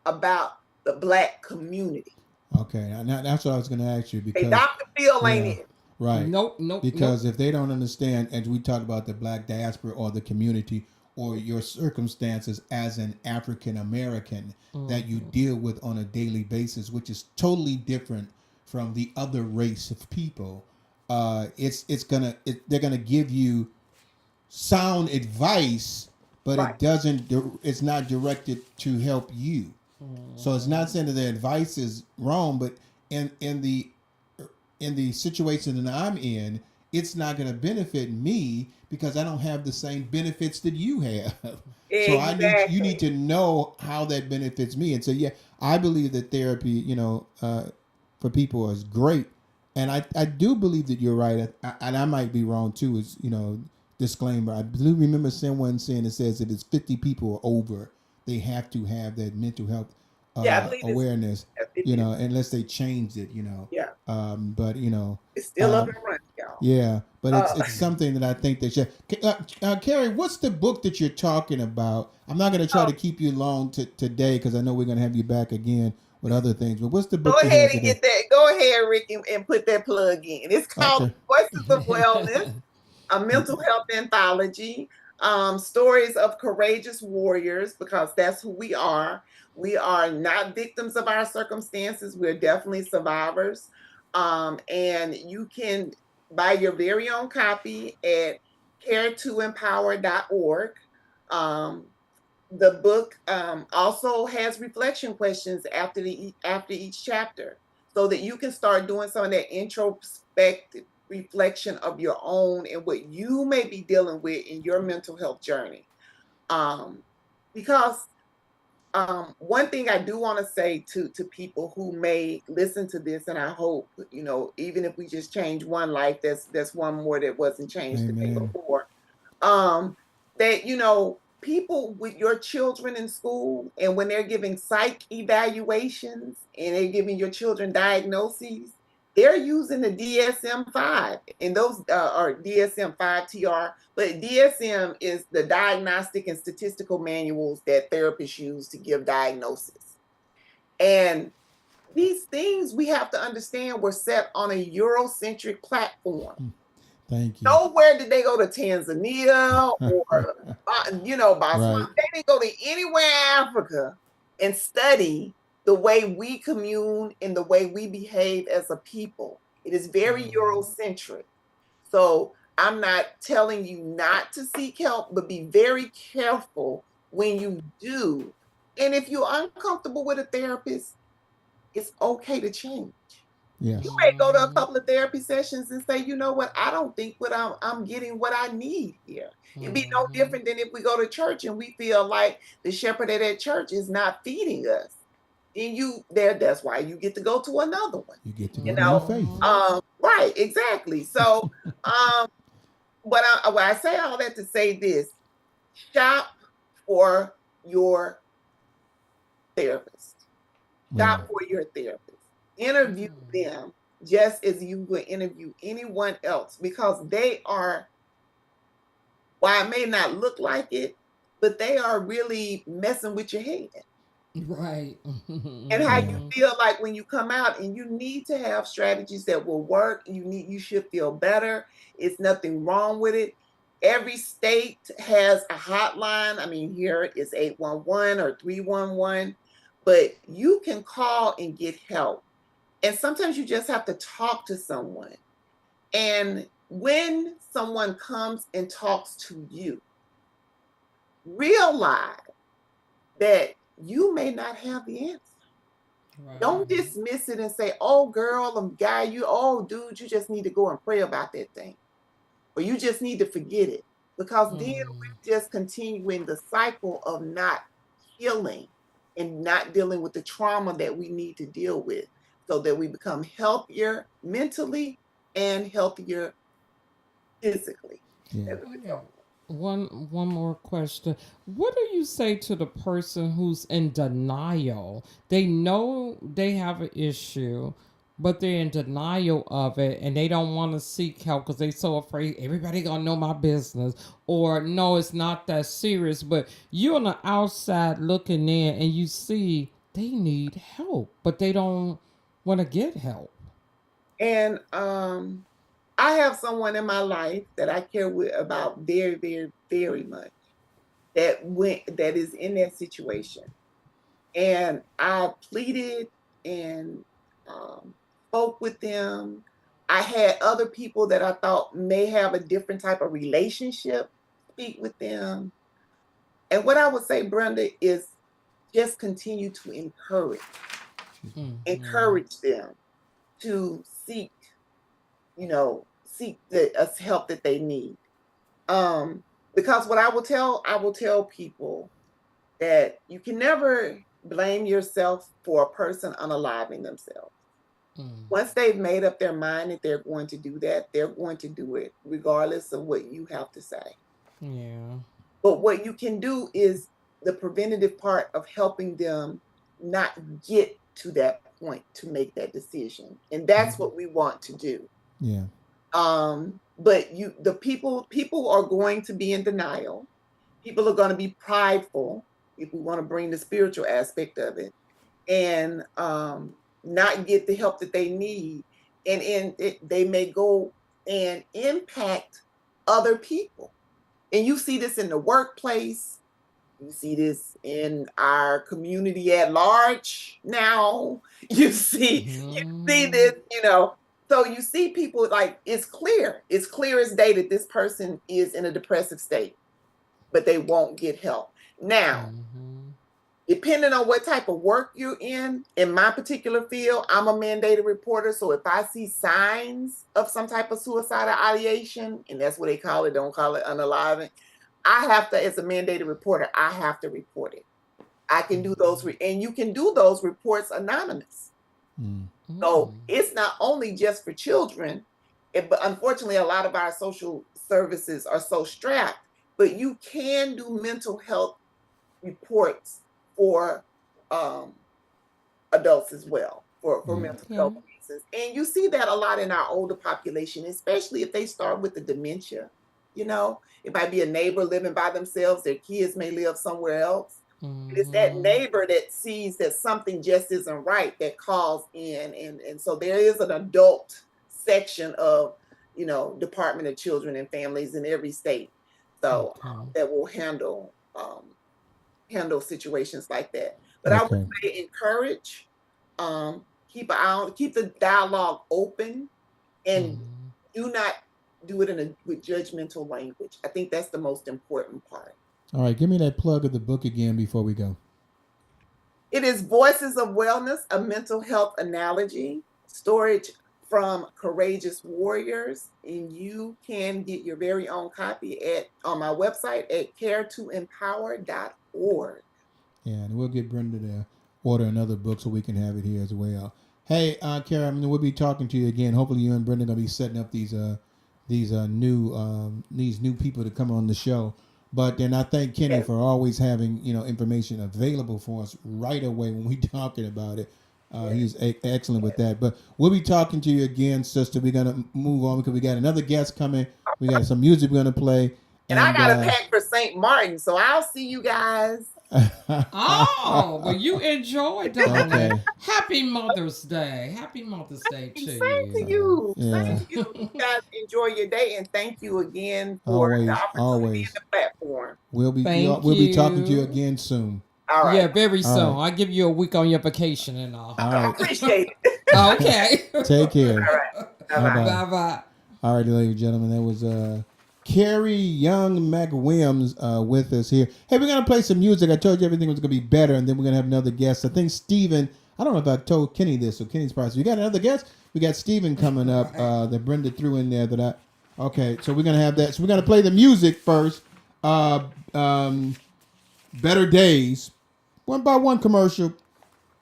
about the Black community. Okay. Now that's what I was going to ask you Hey, because, Dr. Phil ain't yeah, it. right. Nope, nope, Because nope. if they don't understand, as we talk about the black diaspora or the community or your circumstances as an African American that you Mm-hmm. deal with on a daily basis, which is totally different from the other race of people, they're gonna give you sound advice, but Right. it's not directed to help you. So it's not Mm-hmm. saying that the advice is wrong, but in the situation that I'm in, it's not going to benefit me because I don't have the same benefits that you have. So you need Exactly. to know how that benefits me. And so yeah, I believe that therapy, for people is great, and I do believe that you're right, and I might be wrong too. Is disclaimer. I do remember someone saying it says that it's 50 people or over, they have to have that mental health Yeah, I believe it's awareness, 50. unless they changed it, Yeah, but it's still up um, and running, y'all. yeah, but Uh, it's something that I think they should. Carrie, what's the book that you're talking about? I'm not going to try so to keep you long today because I know we're going to have you back again with other things. But what's the go book you ahead have and today? get that. Go ahead, Rick, and put that plug in. It's called Okay. Voices of Wellness, a mental health anthology. Stories of courageous warriors, because that's who we are. We are not victims of our circumstances. We're definitely survivors. And you can buy your very own copy at care2empower.org. Um, the book also has reflection questions after each chapter, so that you can start doing some of that introspective reflection of your own and what you may be dealing with in your mental health journey. Um, because one thing I do want to say to people who may listen to this, and I hope, even if we just change one life, that's one more that wasn't changed the day Amen. before. Um, that people with your children in school, and when they're giving psych evaluations and they're giving your children diagnoses, they're using the DSM-5, and those are DSM-5 TR, but DSM is the diagnostic and statistical manuals that therapists use to give diagnosis. And these things we have to understand were set on a Eurocentric platform. Thank you. Nowhere did they go to Tanzania or, Botswana. Right. They didn't go to anywhere in Africa and study the way we commune and the way we behave as a people. It is very Eurocentric. So I'm not telling you not to seek help, but be very careful when you do. And if you're uncomfortable with a therapist, it's okay to change. Yes. You may go to a couple of therapy sessions and say, you know what, I don't think what I'm getting what I need here. It'd be no different than if we go to church and we feel like the shepherd at that church is not feeding us. And that's why you get to go to another one. You get to You go to your know, faith. right, exactly. So but I say all that to say this: shop for your therapist. Shop Right. for your therapist. Interview them just as you would interview anyone else, because they are, while it may not look like it, but they are really messing with your head Right. and how you feel like when you come out. And you need to have strategies that will work. You should feel better. It's nothing wrong with it. Every state has a hotline. I mean, here it's 811 or 311, but you can call and get help. And sometimes you just have to talk to someone. And when someone comes and talks to you, realize that you may not have the answer. Don't dismiss it and say, oh, girl, guy, dude, you just need to go and pray about that thing. Or you just need to forget it. Because then we're just continuing the cycle of not healing and not dealing with the trauma that we need to deal with, so that we become healthier mentally and healthier physically. Yeah. as a result. One more question. What do you say to the person who's in denial? They know they have an issue, but they're in denial of it and they don't want to seek help because they're so afraid everybody gonna know my business, or no, it's not that serious. But you're on the outside looking in and you see they need help, but they don't want to get help. And I have someone in my life that I care about very, very, very much, that is in that situation. And I pleaded and spoke with them. I had other people that I thought may have a different type of relationship speak with them. And what I would say, Brenda, is just continue to encourage them to seek the help that they need. Because what I will tell people that you can never blame yourself for a person unaliving themselves. Once they've made up their mind that they're going to do that, they're going to do it regardless of what you have to say. Yeah. But what you can do is the preventative part of helping them not get to that point to make that decision. And that's what we want to do. Yeah. But the people are going to be in denial. People are going to be prideful, if we want to bring the spiritual aspect of it, and not get the help that they need. And they may go and impact other people. And you see this in the workplace. You see this in our community at large now. You see this, So you see people, like, it's clear as day that this person is in a depressive state, but they won't get help. Now, depending on what type of work you're in my particular field, I'm a mandated reporter. So if I see signs of some type of suicidal ideation, and that's what they call it, don't call it unaliving, I have to, as a mandated reporter, I have to report it. I can do those, and you can do those reports anonymous. So it's not only just for children, but unfortunately, a lot of our social services are so strapped but you can do mental health reports for adults as well, for Yeah. mental health Okay. reasons. And you see that a lot in our older population, especially if they start with the dementia. You know, it might be a neighbor living by themselves, their kids may live somewhere else. And it's that Mm-hmm. neighbor that sees that something just isn't right that calls in. And so there is an adult section of, Department of Children and Families in every state. So Okay. that will handle situations like that. But I would Okay. say encourage, keep an eye on, keep the dialogue open, and Mm-hmm. do not do it with judgmental language. I think that's the most important part. All right. Give me that plug of the book again before we go. It is Voices of Wellness, a mental health analogy, storage from Courageous Warriors, and you can get your very own copy on my website at care2empower.org. Yeah, and we'll get Brenda to order another book so we can have it here as well. Hey, Kara, we'll be talking to you again. Hopefully, you and Brenda are gonna be setting up these new people to come on the show. But then I thank Kenny Yes. for always having information available for us right away when we talking about it. Yes. He's excellent with that. But we'll be talking to you again, sister. We're gonna move on because we got another guest coming. We got some music we're gonna play, And I and got a pack for St. Martin, so I'll see you guys. Oh, well, you enjoy, darling. okay. Happy Mother's Day. Happy Mother's Day to Same to you. you. Yeah. Same to you. You guys enjoy your day, and thank you again for the Always, opportunity and always. the platform. Thank We'll be talking to you you. again soon. All Yeah, right. very All soon. right. I'll give you a week on your vacation and all. All I right. appreciate it. Okay. Take care. All right. Bye Bye-bye. bye. Bye bye. All right, ladies and gentlemen, that was Carrie Young McWilliams with us here. Hey, we're gonna play some music. I told you everything was gonna be better, and then we're gonna have another guest. I think Steven, I don't know if I told Kenny this, so Kenny's probably. So we got another guest. We got Steven coming up that Brenda threw in there. Okay, so we're gonna have that. So we're gonna play the music first. Uh, um, Better Days, one by one commercial,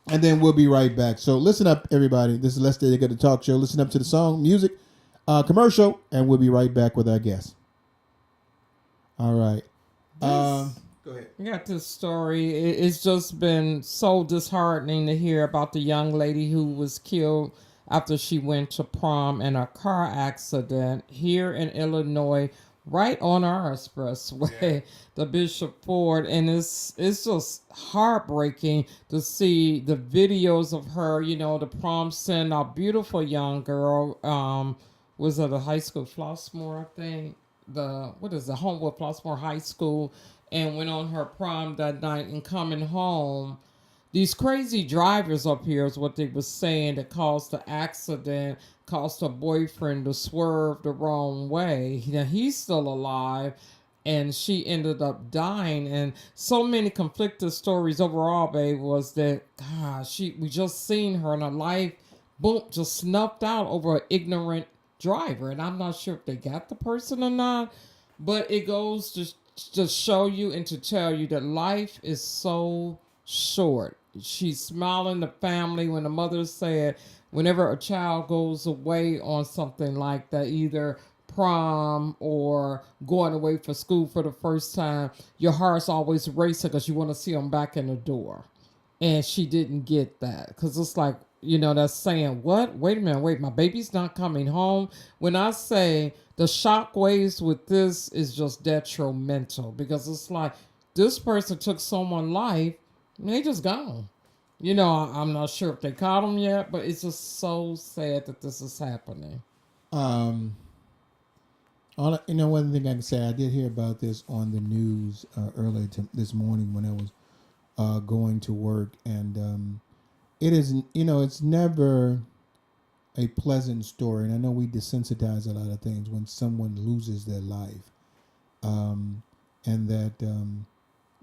and then we'll be right back. So listen up, everybody. This is Let's Stay Together Talk Show. Listen up to the song, music, commercial, and we'll be right back with our guest. All right. Go ahead. I got this story. It's just been so disheartening to hear about the young lady who was killed after she went to prom in a car accident here in Illinois, right on our expressway, the Bishop Ford. And it's just heartbreaking to see the videos of her, the prom scene, a beautiful young girl. Was at a high school, Flossmoor, I think. Homewood Flossmoor High School, and went on her prom that night, and coming home, these crazy drivers up here is what they were saying that caused the accident, caused her boyfriend to swerve the wrong way. Now he's still alive, and she ended up dying. And so many conflicted stories overall, babe, was that we just seen her and her life, boom, just snuffed out over an ignorant driver. And I'm not sure if they got the person or not, but it goes to just show you and to tell you that life is so short. She's smiling the family when the mother said whenever a child goes away on something like that, either prom or going away for school for the first time, your heart's always racing because you want to see them back in the door. And she didn't get that because it's like, that's saying, what? Wait a minute, wait, my baby's not coming home. When I say the shockwaves with this is just detrimental because it's like this person took someone's life and they just gone. I'm not sure if they caught them yet, but it's just so sad that this is happening. Um, one thing I can say, I did hear about this on the news earlier this morning when I was going to work, and it is, it's never a pleasant story, and I know we desensitize a lot of things when someone loses their life, and that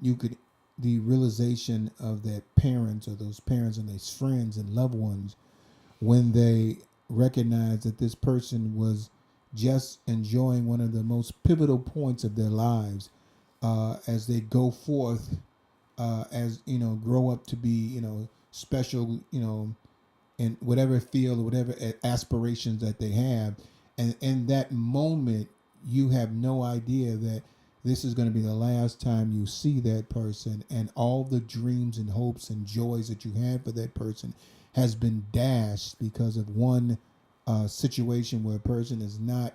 you could the realization of that parents or those parents and their friends and loved ones when they recognize that this person was just enjoying one of the most pivotal points of their lives as they go forth as grow up to be special in whatever field or whatever aspirations that they have, and in that moment you have no idea that this is going to be the last time you see that person, and all the dreams and hopes and joys that you had for that person has been dashed because of one situation where a person is not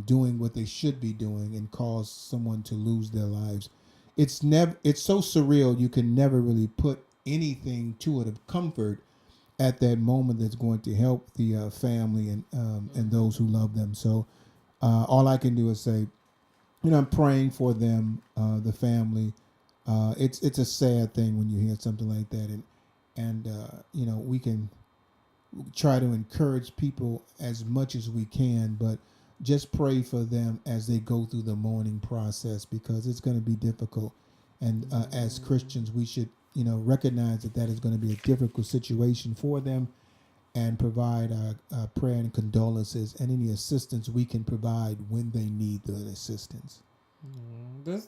doing what they should be doing and cause someone to lose their lives. It's so surreal. You can never really put anything to it of comfort at that moment that's going to help the family and those who love them. So all I can do is say, I'm praying for them, the family. It's a sad thing when you hear something like that, and we can try to encourage people as much as we can, but just pray for them as they go through the mourning process, because it's going to be difficult. And as Christians, we should recognize that is going to be a difficult situation for them, and provide prayer and condolences and any assistance we can provide when they need the assistance. This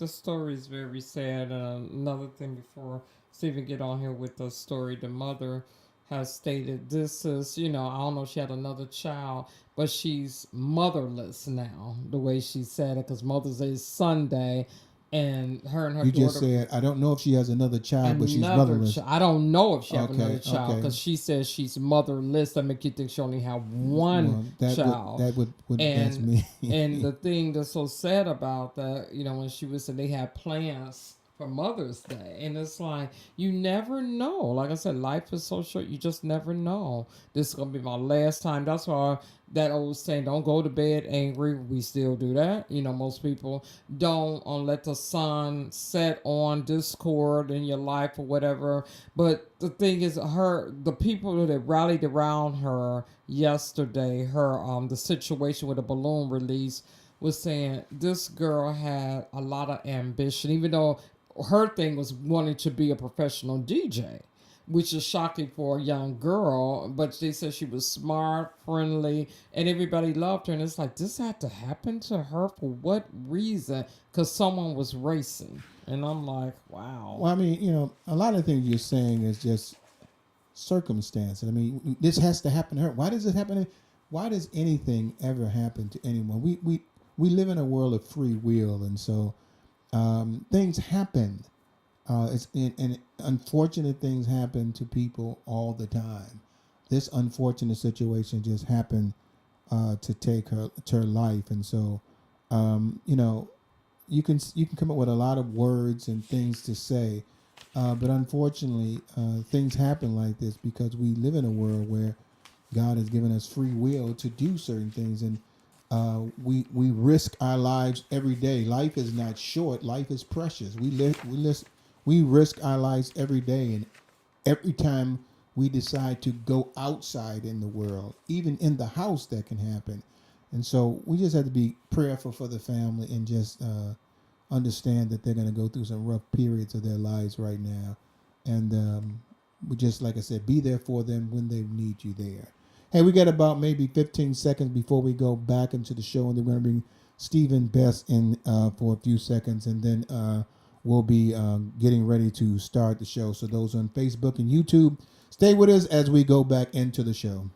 story is very sad. Another thing before Stephen get on here with the story, the mother has stated this is, I don't know if she had another child, but she's motherless now, the way she said it, because Mother's Day is Sunday, and her You daughter. just said, I don't know if she has another child, but she's motherless. I don't know if she has Okay, another child, okay. because she says she's motherless. That make you think she only have one child. That would that's And me. and the thing that's so sad about that, when she was saying they had plans for Mother's Day, and it's like you never know. Like I said, life is so short. You just never know. This is gonna be my last time. That's why that old saying, "Don't go to bed angry." We still do that. Most people don't let the sun set on discord in your life or whatever. But the thing is, the people that rallied around her yesterday, the situation with the balloon release, was saying this girl had a lot of ambition, even though her thing was wanting to be a professional DJ, which is shocking for a young girl. But they said she was smart, friendly, and everybody loved her. And it's like, this had to happen to her for what reason? Because someone was racing. And I'm like, wow. Well, I mean, a lot of things you're saying is just circumstance. I mean, this has to happen to her. Why does it happen? Why does anything ever happen to anyone? We live in a world of free will, and so things happen. And unfortunate things happen to people all the time. This unfortunate situation just happened to take her life, and so you can come up with a lot of words and things to say, but unfortunately, things happen like this because we live in a world where God has given us free will to do certain things, and we risk our lives every day. Life is not short. Life is precious. We risk our lives every day, and every time we decide to go outside in the world, even in the house, that can happen. And so we just have to be prayerful for the family and just understand that they're going to go through some rough periods of their lives right now. And we just, like I said, be there for them when they need you there. Hey, we got about maybe 15 seconds before we go back into the show, and then we're going to bring Stephen Best in for a few seconds, and then we'll be getting ready to start the show. So those on Facebook and YouTube, stay with us as we go back into the show.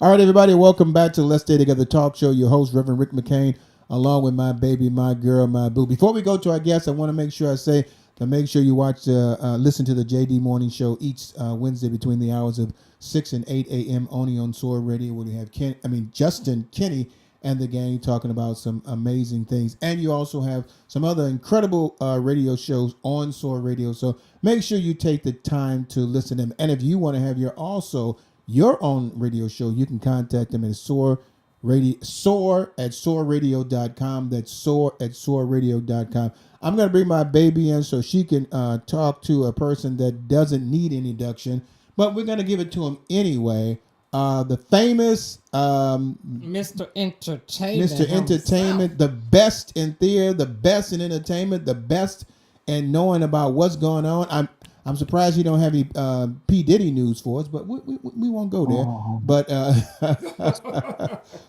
All right, everybody, welcome back to Let's Stay Together Talk Show. Your host, Reverend Rick McCain, along with my baby, my girl, my boo. Before we go to our guests, I want to make sure I say to make sure you listen to the JD Morning Show each Wednesday between the hours of 6 and 8 a.m. only on SOAR Radio, where we have Justin, Kenny, and the gang talking about some amazing things. And you also have some other incredible radio shows on SOAR Radio. So make sure you take the time to listen to them. And if you want to have your own radio show, you can contact them at SOAR at soarradio.com. That's SOAR at soarradio.com. I'm going to bring my baby in so she can talk to a person that doesn't need an introduction, but we're going to give it to him anyway. The famous Mr. Entertainment. Mr. Entertainment, the best in theater, the best in entertainment, the best in knowing about what's going on. I'm surprised you don't have any P Diddy news for us, but we won't go there. But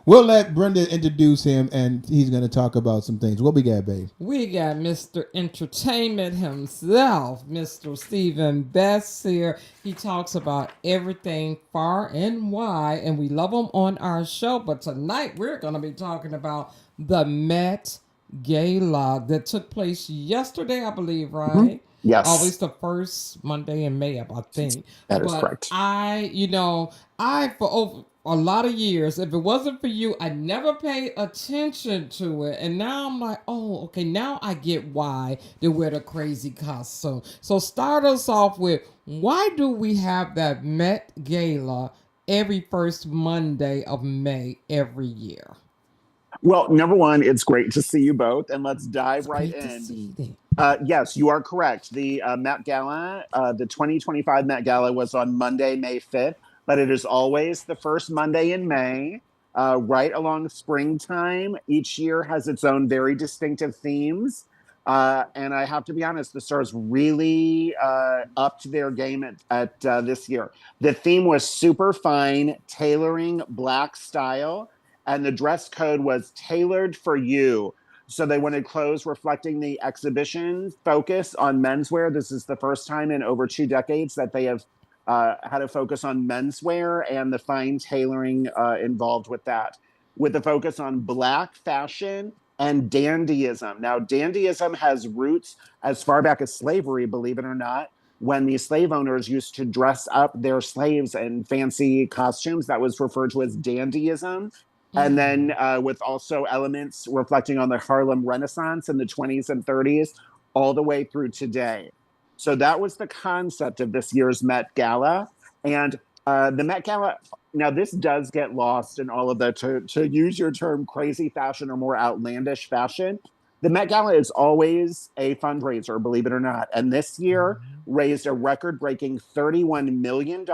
we'll let Brenda introduce him, and he's going to talk about some things. What we got, babe? We got Mr. Entertainment himself, Mr. Stephen Best here. He talks about everything far and wide, and we love him on our show. But tonight we're going to be talking about the Met Gala that took place yesterday, I believe, right? Yes. Always the first Monday in May, I think. That is But correct. I for over a lot of years, if it wasn't for you, I never paid attention to it. And now I'm like, oh, okay, now I get why they wear the crazy costume. So start us off with, why do we have that Met Gala every first Monday of May every year? Well, number one, it's great to see you both, and let's dive It's right great to in. see them. Yes, you are correct. The Met Gala, the 2025 Met Gala was on Monday, May 5th, but it is always the first Monday in May, right along springtime. Each year has its own very distinctive themes. And I have to be honest, the stars really upped their game at this year. The theme was super fine, tailoring Black style, and the dress code was tailored for you. So they wanted clothes reflecting the exhibition focus on menswear. This is the first time in over 2 decades that they have had a focus on menswear and the fine tailoring involved with that, with the focus on Black fashion and dandyism. Now, dandyism has roots as far back as slavery, believe it or not, when the slave owners used to dress up their slaves in fancy costumes. That was referred to as dandyism. And then with also elements reflecting on the Harlem Renaissance in the 20s and 30s, all the way through today. So that was the concept of this year's Met Gala. And the Met Gala, now this does get lost in all of the, to use your term, crazy fashion or more outlandish fashion. The Met Gala is always a fundraiser, believe it or not. And this year raised a record-breaking $31 million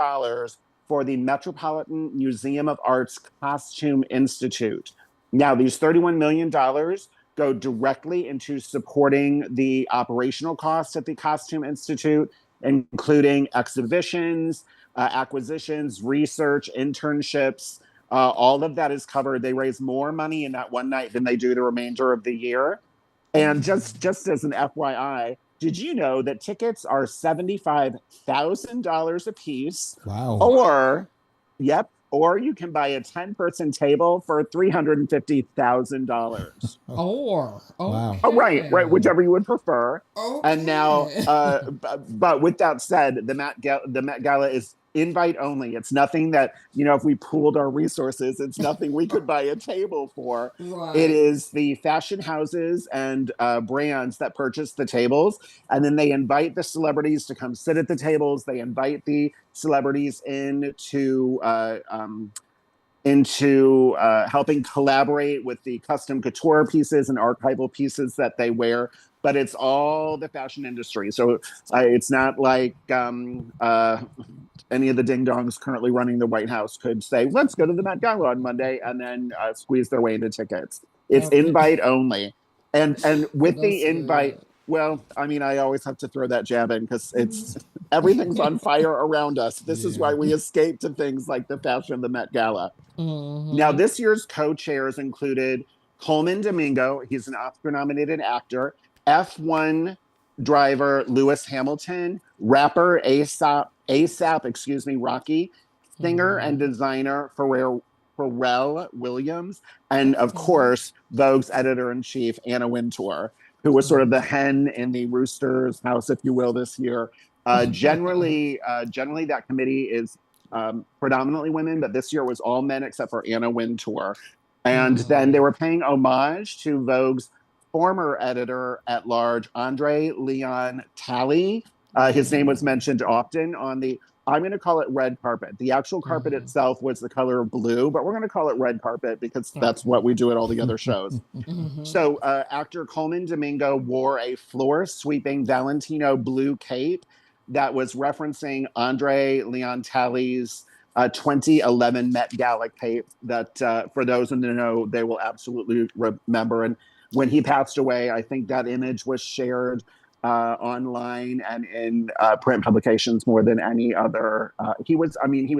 for the Metropolitan Museum of Art's Costume Institute. Now, these $31 million go directly into supporting the operational costs at the Costume Institute, including exhibitions, acquisitions, research, internships. All of that is covered. They raise more money in that one night than they do the remainder of the year. And just as an FYI, did you know that tickets are $75,000 a piece? Wow. Or, yep, or you can buy a 10-person table for $350,000. Or, Wow. Oh, right, whichever you would prefer. Okay. And now, but with that said, the Met Gala is invite only. It's nothing that, if we pooled our resources, it's nothing we could buy a table for. Right. It is the fashion houses and brands that purchase the tables, and then they invite the celebrities to come sit at the tables. They invite the celebrities into helping collaborate with the custom couture pieces and archival pieces that they wear. But it's all the fashion industry. So it's not like any of the ding-dongs currently running the White House could say, let's go to the Met Gala on Monday, and then squeeze their way into tickets. It's invite only. And with the invite, well, I mean, I always have to throw that jab in because everything's on fire around us. This is why we escape to things like the fashion of the Met Gala. Now, this year's co-chairs included Coleman Domingo. He's an Oscar-nominated actor. F1 driver Lewis Hamilton. Rapper ASAP, Rocky. Singer and designer Pharrell Williams. And, of course, Vogue's editor-in-chief, Anna Wintour, who was sort of the hen in the rooster's house, if you will, this year. Generally, that committee is predominantly women, but this year was all men except for Anna Wintour. And then they were paying homage to Vogue's former editor-at-large, Andre Leon Talley. His name was mentioned often on the, I'm going to call it red carpet. The actual carpet itself was the color of blue, but we're going to call it red carpet because that's what we do at all the other shows. So actor Coleman Domingo wore a floor-sweeping Valentino blue cape that was referencing Andre Leon Talley's 2011 Met Gala cape that, for those in the know, they will absolutely remember. And when he passed away, I think that image was shared online and in print publications more than any other. He was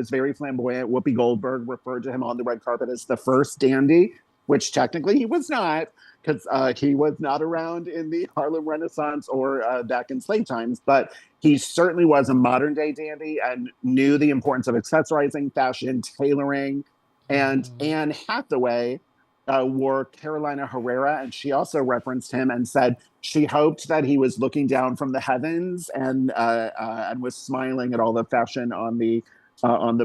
very flamboyant. Whoopi Goldberg referred to him on the red carpet as the first dandy, which technically he was not, because he was not around in the Harlem Renaissance or back in slave times, but he certainly was a modern day dandy and knew the importance of accessorizing, fashion, tailoring. And Anne Hathaway wore Carolina Herrera, and she also referenced him and said she hoped that he was looking down from the heavens and was smiling at all the fashion on the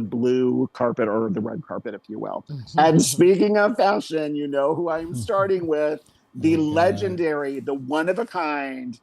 blue carpet, or the red carpet, if you will. And speaking of fashion, you know who I'm starting with, the legendary, the one of a kind,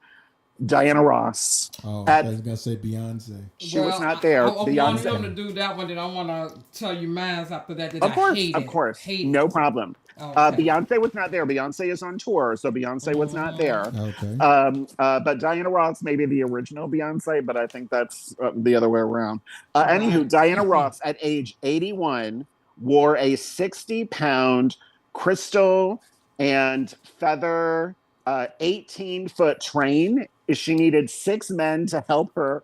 Diana Ross. Oh, I was gonna say Beyonce. She was not there. I want Beyonce. him to do that one. Then I want to tell you mine after that. That Of I course, hated. of course, Hated. no problem. Okay. Beyonce was not there. Beyonce is on tour, so Beyonce was not there. Okay. But Diana Ross may be the original Beyonce, but I think that's the other way around. Anywho, Diana Ross at age 81 wore a 60-pound crystal and feather 18-foot train. She needed 6 men to help her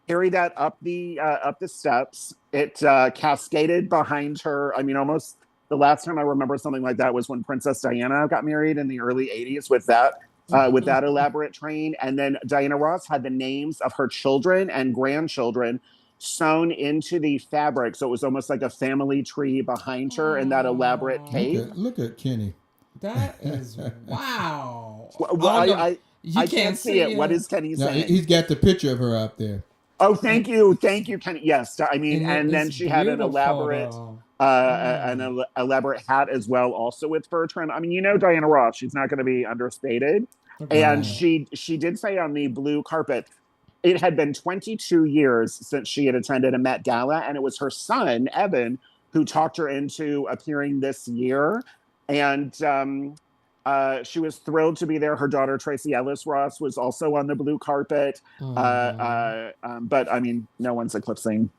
carry that up the steps. It cascaded behind her. I mean, almost the last time I remember something like that was when Princess Diana got married in the early 80s with that elaborate train. And then Diana Ross had the names of her children and grandchildren sewn into the fabric. So it was almost like a family tree behind her in that elaborate cape. Look at Kenny. That is wow. Well, You I can't see it. What is Kenny No, saying? he's got the picture of her up there. Oh, thank you, Kenny. Yes, I mean, and then she had an elaborate, though. an elaborate hat as well, also with fur trim. I mean, you know, Diana Ross, she's not going to be understated. Okay. And she did say on the blue carpet, it had been 22 years since she had attended a Met Gala, and it was her son Evan who talked her into appearing this year. And she was thrilled to be there. Her daughter, Tracy Ellis Ross, was also on the blue carpet. But I mean, no one's eclipsing.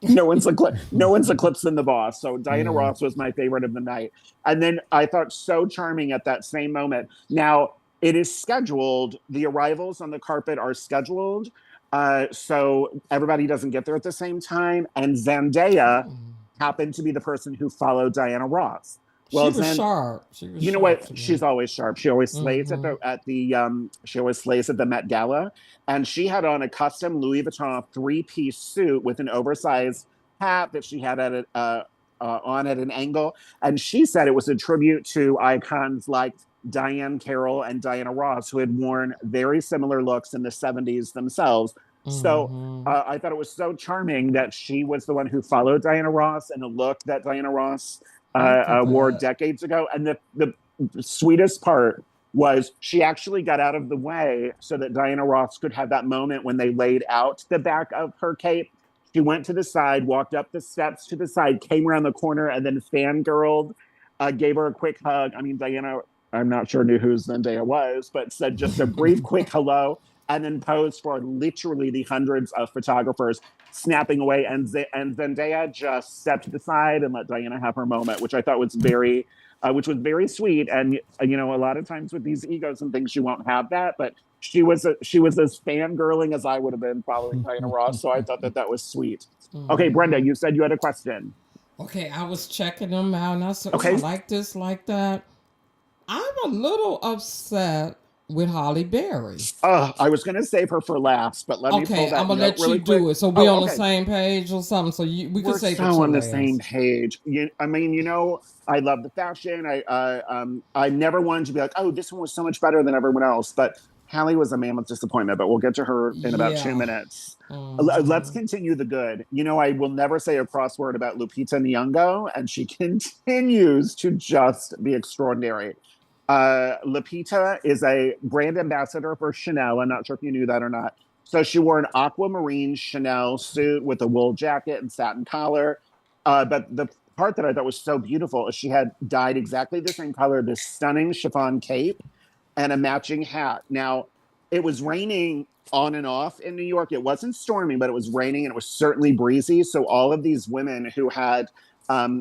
No one's eclipsing the boss. So Diana Ross was my favorite of the night. And then I thought so charming at that same moment. Now, it is scheduled. The arrivals on the carpet are scheduled. So everybody doesn't get there at the same time. And Zendaya happened to be the person who followed Diana Ross. Well, she was sharp. You know what? She's always sharp. She always slays at the Met Gala, and she had on a custom Louis Vuitton 3-piece suit with an oversized hat that she had on at an angle. And she said it was a tribute to icons like Diane Carroll and Diana Ross, who had worn very similar looks in the 70s themselves. So I thought it was so charming that she was the one who followed Diana Ross in a look that Diana Ross wore decades ago. And the sweetest part was she actually got out of the way so that Diana Ross could have that moment when they laid out the back of her cape. She went to the side, walked up the steps to the side, came around the corner, and then fangirled, gave her a quick hug. I mean, Diana, I'm not sure knew who Zendaya was, but said just a brief quick hello, and then posed for literally the hundreds of photographers snapping away. And Zendaya just stepped to the side and let Diana have her moment, which I thought was very sweet. And, you know, a lot of times with these egos and things, you won't have that, but she was as fangirling as I would have been following Diana Ross. So I thought that was sweet. Okay, Brenda, you said you had a question. Okay, I was checking them out and I said, okay, I like this, like that. I'm a little upset with Halle Berry. I was going to save her for last, but let me pull that. Okay, I'm going to let really you quick. do it. So we're on the same page or something. So we can save it so on the last. same page. I mean, you know, I love the fashion. I never wanted to be like, oh, this one was so much better than everyone else. But Halle was a mammoth disappointment, but we'll get to her in about 2 minutes. Let's continue the good. You know, I will never say a cross word about Lupita Nyong'o, and she continues to just be extraordinary. Lupita is a brand ambassador for Chanel. I'm not sure if you knew that or not. So she wore an aquamarine Chanel suit with a wool jacket and satin collar. But the part that I thought was so beautiful is she had dyed exactly the same color, this stunning chiffon cape and a matching hat. Now, it was raining on and off in New York. It wasn't storming, but it was raining and it was certainly breezy. So all of these women who had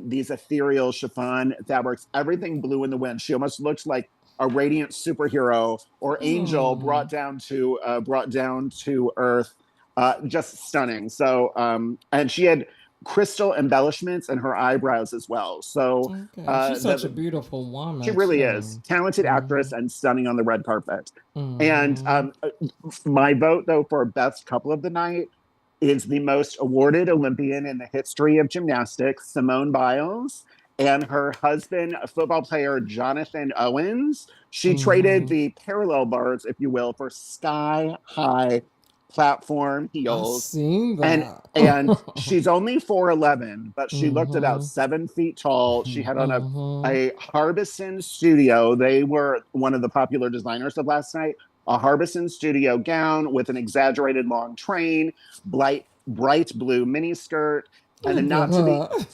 these ethereal chiffon fabrics, everything blew in the wind. She almost looked like a radiant superhero or angel brought down to Earth. Just stunning. So, and she had crystal embellishments in her eyebrows as well. So, Okay. She's such a the beautiful she woman really is too. talented actress Mhm. and stunning on the red carpet. And Mhm. my vote, though, for best couple of the night is the most awarded Olympian in the history of gymnastics, Simone Biles, and her husband, football player Jonathan Owens. She traded Mhm. the parallel bars, if you will, for sky high platform I heels. seen And that. and she's only 4'11", but she looked about Mhm. 7 feet tall. She had on Mhm. a Harbison Studio. They were one of the popular designers of last night. A Harbison Studio gown with an exaggerated long train, bright blue miniskirt, and then Look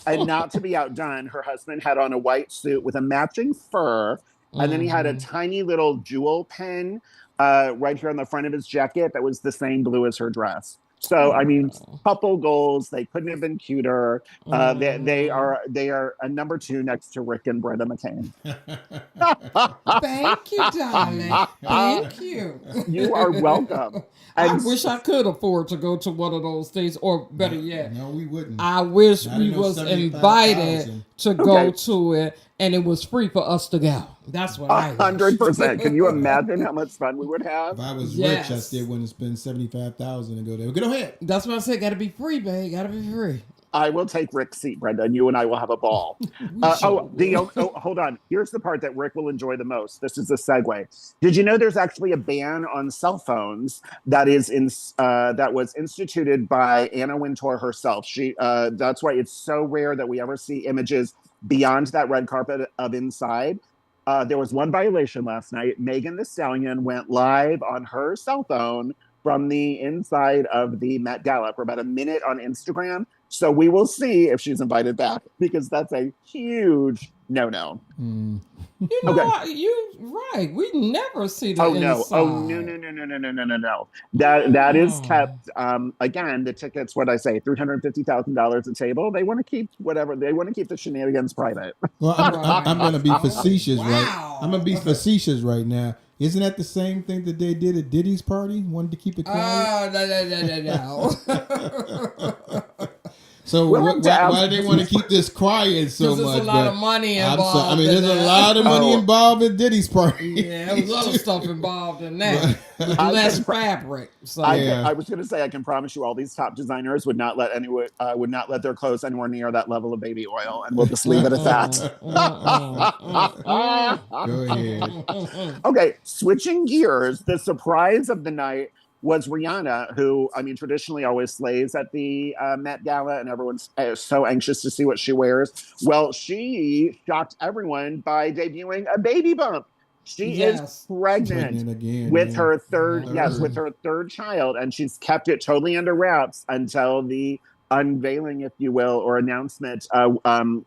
at not to be outdone, her husband had on a white suit with a matching fur, and then he had a her. tiny little jewel pin right here on the front of his jacket that was the same blue as her dress. So I mean, Oh. couple goals. They couldn't have been cuter. Mhm. They are a number two next to Rick and Brenda McCain. Thank you, darling. Thank you. You are welcome. I And wish I could afford to go to one of those things, or better No, yet, no, we wouldn't. I wish Not we in no was invited 75,000. to go okay, to it, and it was free for us to go. That's what I wish. 100%. Can you imagine how much fun we would have? If I was rich, I still Yes, wouldn't spend 75,000 and go there. Go ahead. that's what I said. Got to be free, babe. Got to be free. I will take Rick's seat, Brenda, and you and I will have a ball. We sure will. Hold on. Here's the part that Rick will enjoy the most. This is a segue. Did you know there's actually a ban on cell phones that was instituted by Anna Wintour herself? That's why it's so rare that we ever see images beyond that red carpet of inside. There was one violation last night. Megan Thee Stallion went live on her cell phone from the inside of the Met Gala for about a minute on Instagram. So we will see if she's invited back because that's a huge no. Mm. You Okay. know, you right. We never see the Oh no. Oh no inside. no no no no no no no no. That is Oh. kept again, the tickets, what I say, $350,000 a table. They want to keep whatever they want to keep the shenanigans private. Well, I'm going to Right. be Oh, facetious, right? I'm going to be wow. facetious right now. Isn't that the same thing that they did at Diddy's party? Wanted to keep it quiet. Oh, no. So Willing to ask why do they want to keep this quiet so Because there's much? a lot But of money I'm involved. I mean, there's in a that. lot of money Oh. involved in Diddy's party. Yeah, there's other stuff involved in that. With I less can- fabric. So Yeah. I was going to say, I can promise you, all these top designers would not let their clothes anywhere near that level of baby oil, and we'll just leave it at that. Go ahead. Okay, switching gears, the surprise of the night was Rihanna, who, I mean, traditionally always slays at the Met Gala, and everyone's so anxious to see what she wears. Well, she shocked everyone by debuting a baby bump. She is Yes. pregnant again with yeah. her third, yes, Third. with her third child, and she's kept it totally under wraps until the unveiling, if you will, or announcement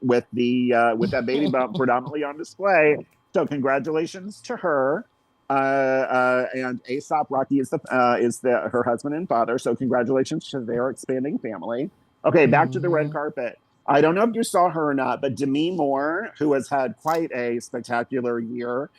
with that baby bump predominantly on display. So congratulations to her. And Aesop Rocky is her husband and father. So congratulations to their expanding family. Okay, back to the red carpet. I don't know if you saw her or not, but Demi Moore, who has had quite a spectacular year,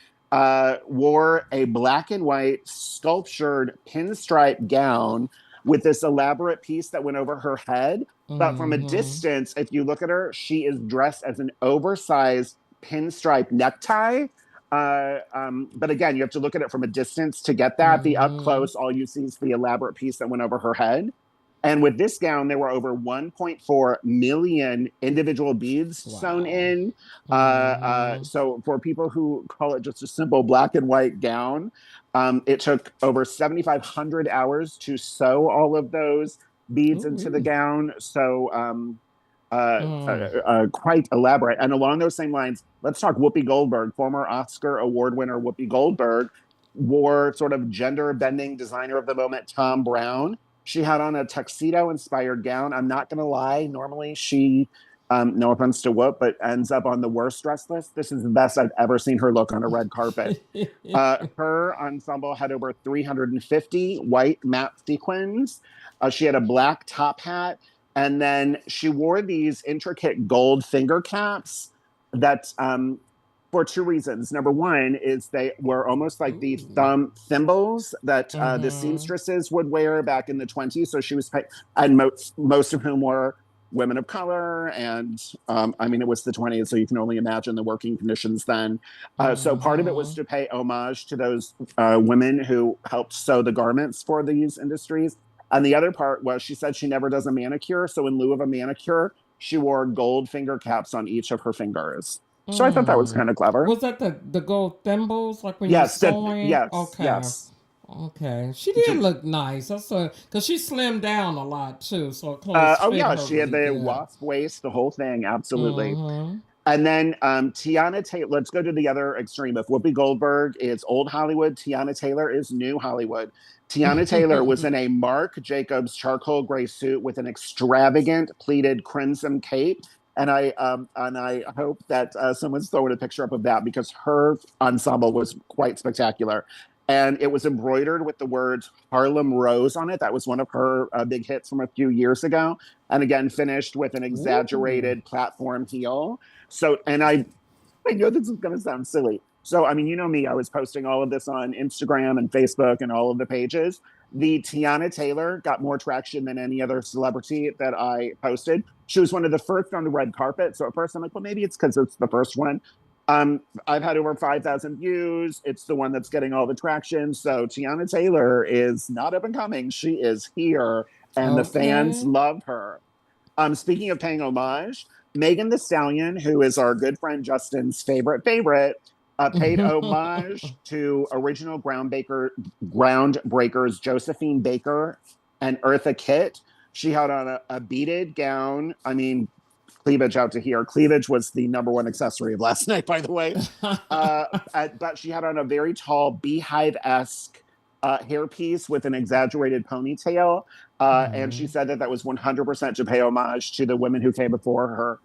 wore a black and white sculptured pinstripe gown with this elaborate piece that went over her head. But from a distance, if you look at her, she is dressed as an oversized pinstripe necktie. But again, you have to look at it from a distance to get that. The up close, all you see is the elaborate piece that went over her head. And with this gown, there were over 1.4 million individual beads sewn in. So for people who call it just a simple black and white gown, it took over 7,500 hours to sew all of those beads into the gown. So quite elaborate. And along those same lines, let's talk Whoopi Goldberg, former Oscar award winner Whoopi Goldberg, wore sort of gender bending designer of the moment, Tom Brown. She had on a tuxedo inspired gown. I'm not going to lie. Normally she, no offense to Whoop, but ends up on the worst dress list. This is the best I've ever seen her look on a red carpet. Her ensemble had over 350 white matte sequins. She had a black top hat. And then she wore these intricate gold finger caps that for two reasons. Number one is they were almost like the Ooh. thimbles that the Mm-hmm. seamstresses would wear back in the 20s. So she was, and most of whom were women of color. And I mean, it was the 20s, so you can only imagine the working conditions then. So part of it was Mm-hmm. to pay homage to those women who helped sew the garments for these industries. And the other part was she said she never does a manicure. So in lieu of a manicure, she wore gold finger caps on each of her fingers. So I thought that was Mm. kind of clever. Was that the gold thimbles, like when you're Yes, sewing? yes, Okay. yes. Okay. She did look nice. That's because she slimmed down a lot too, so her clothes Oh fit yeah, her she had really the good. wasp waist, the whole thing, absolutely. Mm-hmm. And then Tiana Taylor. Let's go to the other extreme. If Whoopi Goldberg is old Hollywood, Tiana Taylor is new Hollywood. Tiana Taylor was in a Marc Jacobs charcoal gray suit with an extravagant pleated crimson cape. And I hope that someone's throwing a picture up of that because her ensemble was quite spectacular. And it was embroidered with the words Harlem Rose on it. That was one of her big hits from a few years ago. And again, finished with an Ooh. exaggerated platform heel. So, and I know this is going to sound silly. So, I mean, you know me, I was posting all of this on Instagram and Facebook and all of the pages. The Tiana Taylor got more traction than any other celebrity that I posted. She was one of the first on the red carpet. So at first I'm like, well, maybe it's because it's the first one. I've had over 5,000 views. It's the one that's getting all the traction. So Tiana Taylor is not up and coming. She is here, and the fans Okay. love her. Speaking of paying homage, Megan the Stallion, who is our good friend Justin's favorite, paid homage to original groundbreakers Josephine Baker and Eartha Kitt. She had on a beaded gown. I mean, cleavage out to here. Cleavage was the number one accessory of last night, by the way. But she had on a very tall beehive esque hairpiece with an exaggerated ponytail. And she Mm. said that that was 100% to pay homage to the women who came before her.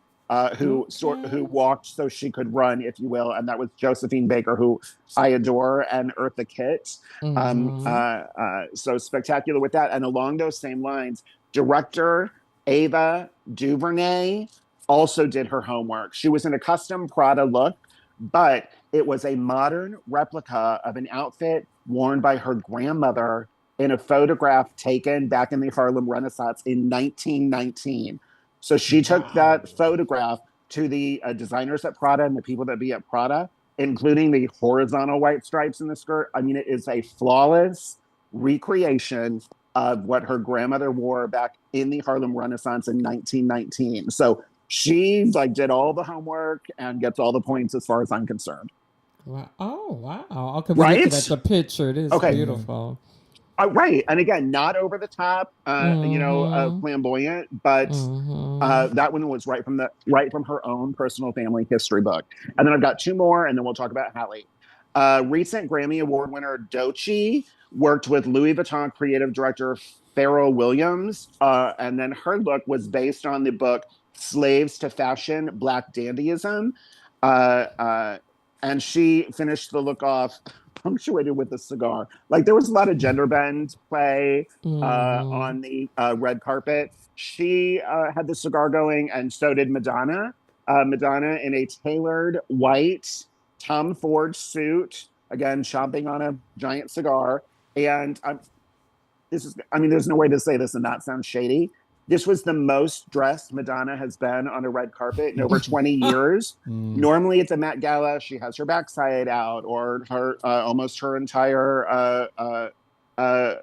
Who Okay. walked so she could run, if you will, and that was Josephine Baker, who I adore, and Eartha Kitt. Mm-hmm. So spectacular with that, and along those same lines, director Ava DuVernay also did her homework. She was in a custom Prada look, but it was a modern replica of an outfit worn by her grandmother in a photograph taken back in the Harlem Renaissance in 1919. So she took Wow. that photograph to the designers at Prada and the people that be at Prada, including the horizontal white stripes in the skirt. I mean, it is a flawless recreation of what her grandmother wore back in the Harlem Renaissance in 1919. So she like did all the homework and gets all the points as far as I'm concerned. Wow. Oh, wow. Okay, we're looking at Right? the picture. It is Okay. Yeah. beautiful. Right. And again, not over the top, Mm-hmm. flamboyant, but Mm-hmm. that one was right from her own personal family history book. And then I've got two more, and then we'll talk about Hallie. Recent Grammy Award winner Doechii worked with Louis Vuitton creative director Pharrell Williams, and then her look was based on the book Slaves to Fashion: Black Dandyism. Uh, uh, and she finished the look off punctuated with a cigar. Like there was a lot of gender bend play Mm-hmm. on the red carpet. She had the cigar going, and so did Madonna. Madonna in a tailored white Tom Ford suit, again chomping on a giant cigar. And I mean, there's no way to say this and not sound shady. This was the most dressed Madonna has been on a red carpet in over 20 years. Mm. Normally at the Met Gala, she has her backside out or her almost her entire uh,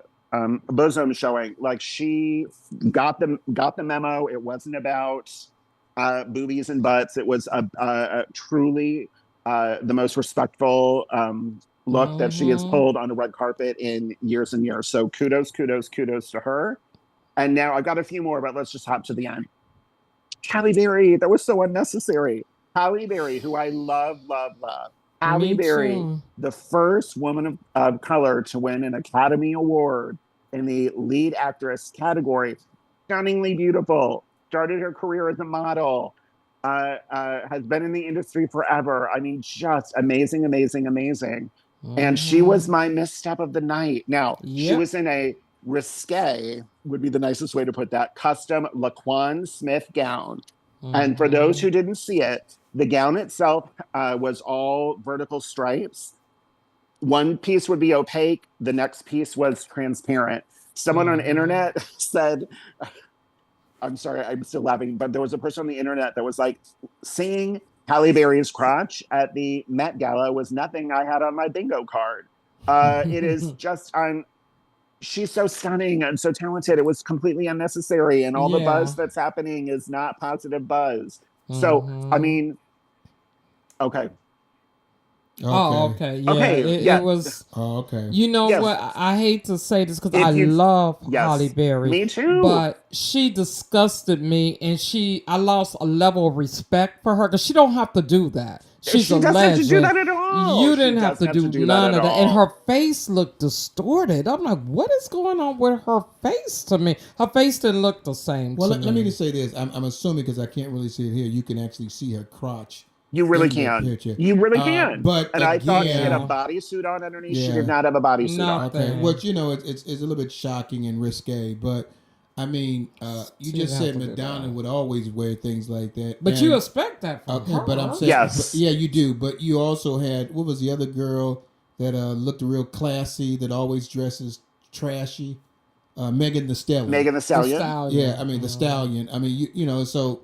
bosom showing. Like she got the memo. It wasn't about boobies and butts. It was truly the most respectful look that she has Mm-hmm. pulled on a red carpet in years and years. So kudos to her. And now I've got a few more, but let's just hop to the end. Halle Berry, that was so unnecessary. Halle Berry, who I love, love, love. Halle Me Berry, too. the first woman of color to win an Academy Award in the lead actress category. Stunningly beautiful. Started her career as a model. Has been in the industry forever. I mean, just amazing, amazing, amazing. And she Mm-hmm. was my misstep of the night. Now, she Yep. was in a risque, would be the nicest way to put that, custom Laquan Smith gown. And for those who didn't see it, the gown itself was all vertical stripes. One piece would be opaque, the next piece was transparent. Someone on internet said, I'm sorry, I'm still laughing, but there was a person on the internet that was like, seeing Halle Berry's crotch at the Met Gala was nothing I had on my bingo card. It is just, she's so stunning and so talented. It was completely unnecessary, and all the buzz that's happening is not positive buzz. So, I mean, okay. Oh, okay. Yeah. Okay, It, yeah. it was. Oh, okay. You know Yes. what? I hate to say this because If I you- love Yes. Halle Berry. Me too. But she disgusted me, and I lost a level of respect for her because she don't have to do that. She's She a doesn't have to legend. do that at all. You She didn't have doesn't to do none that of at that, and all. her face looked distorted. I'm like, what is going on with her face? To me, her face didn't look the same. Well, to let me me. just say this. I'm assuming because I can't really see it here. You can actually see her crotch. You really in the can. picture. You really can. But and I thought she had a again- bodysuit on underneath. She Yeah. did not have a bodysuit No. on. Okay, Thing. which it's a little bit shocking and risque, but I mean, you She just didn't said have to do Madonna that. would always wear things like that. But and- you expect that from okay, her. but I'm saying, Yes. but- yeah, you do. But you also had, what was the other girl that looked real classy that always dresses trashy? Megan Thee Stallion. Megan Thee The Stallion. stallion. Yeah, I mean the Stallion. I mean you know so,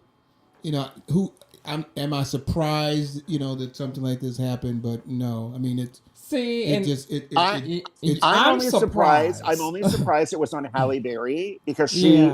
you know who. Am I surprised, that something like this happened? But no, I mean See, it and just it y- it's- I'm only surprised. I'm only surprised it was on Halle Berry because she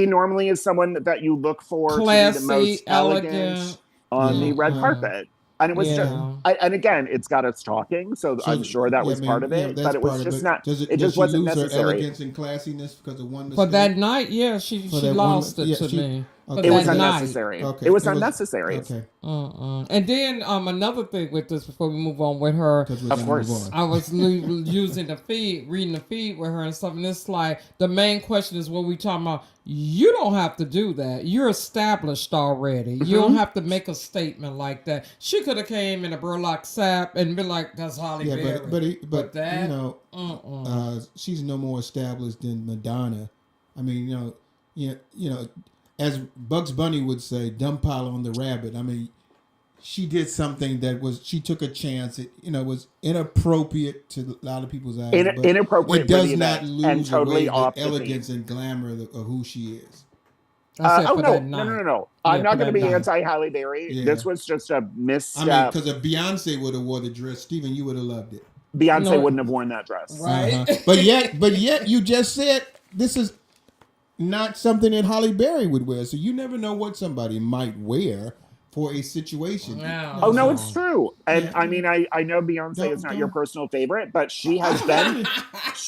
normally is someone that you look for to be the classy, most elegant. elegant on the red carpet. And it was just, Yeah. and again, it's got us talking, so I'm sure that yeah, was I mean, part of yeah, it, that's but it part was of just not. Does It does just she wasn't lose her necessary. elegance and classiness because of one For mistake? that night, yeah, she For that one- lost it yeah, to she- me. For okay. It was that night. unnecessary. Okay, It was unnecessary. Okay, And then another thing with this, before we move on with her, because we're Of gonna move course. on. I was using the feed, reading the feed with her and stuff, and it's like the main question is what we talking about. You don't have to do that. You're established already. You don't have to make a statement like that. She could have came in a burlap sack and been like, "That's Halle Yeah, Berry." but that, she's no more established than Madonna. I mean, as Bugs Bunny would say, "Dumb pile on the rabbit." I mean, she did something that she took a chance. It was inappropriate to a lot of people's eyes. but Inappropriate it does for the not event lose and totally away off the the elegance and glamour of who she is. I said Oh for no, that no, night. no! Yeah, I'm not for going to that be night. anti Halle Berry. Yeah. This was just a I mean, misstep. because if Beyonce would have wore the dress, Stephen, you would have loved it. Beyonce No. wouldn't have worn that dress. Right. But yet, you just said this is not something that Halle Berry would wear. So you never know what somebody might wear for a situation. Yeah. Oh no, it's true. And Yeah. I mean, I know Beyonce is not your personal favorite, but she has been.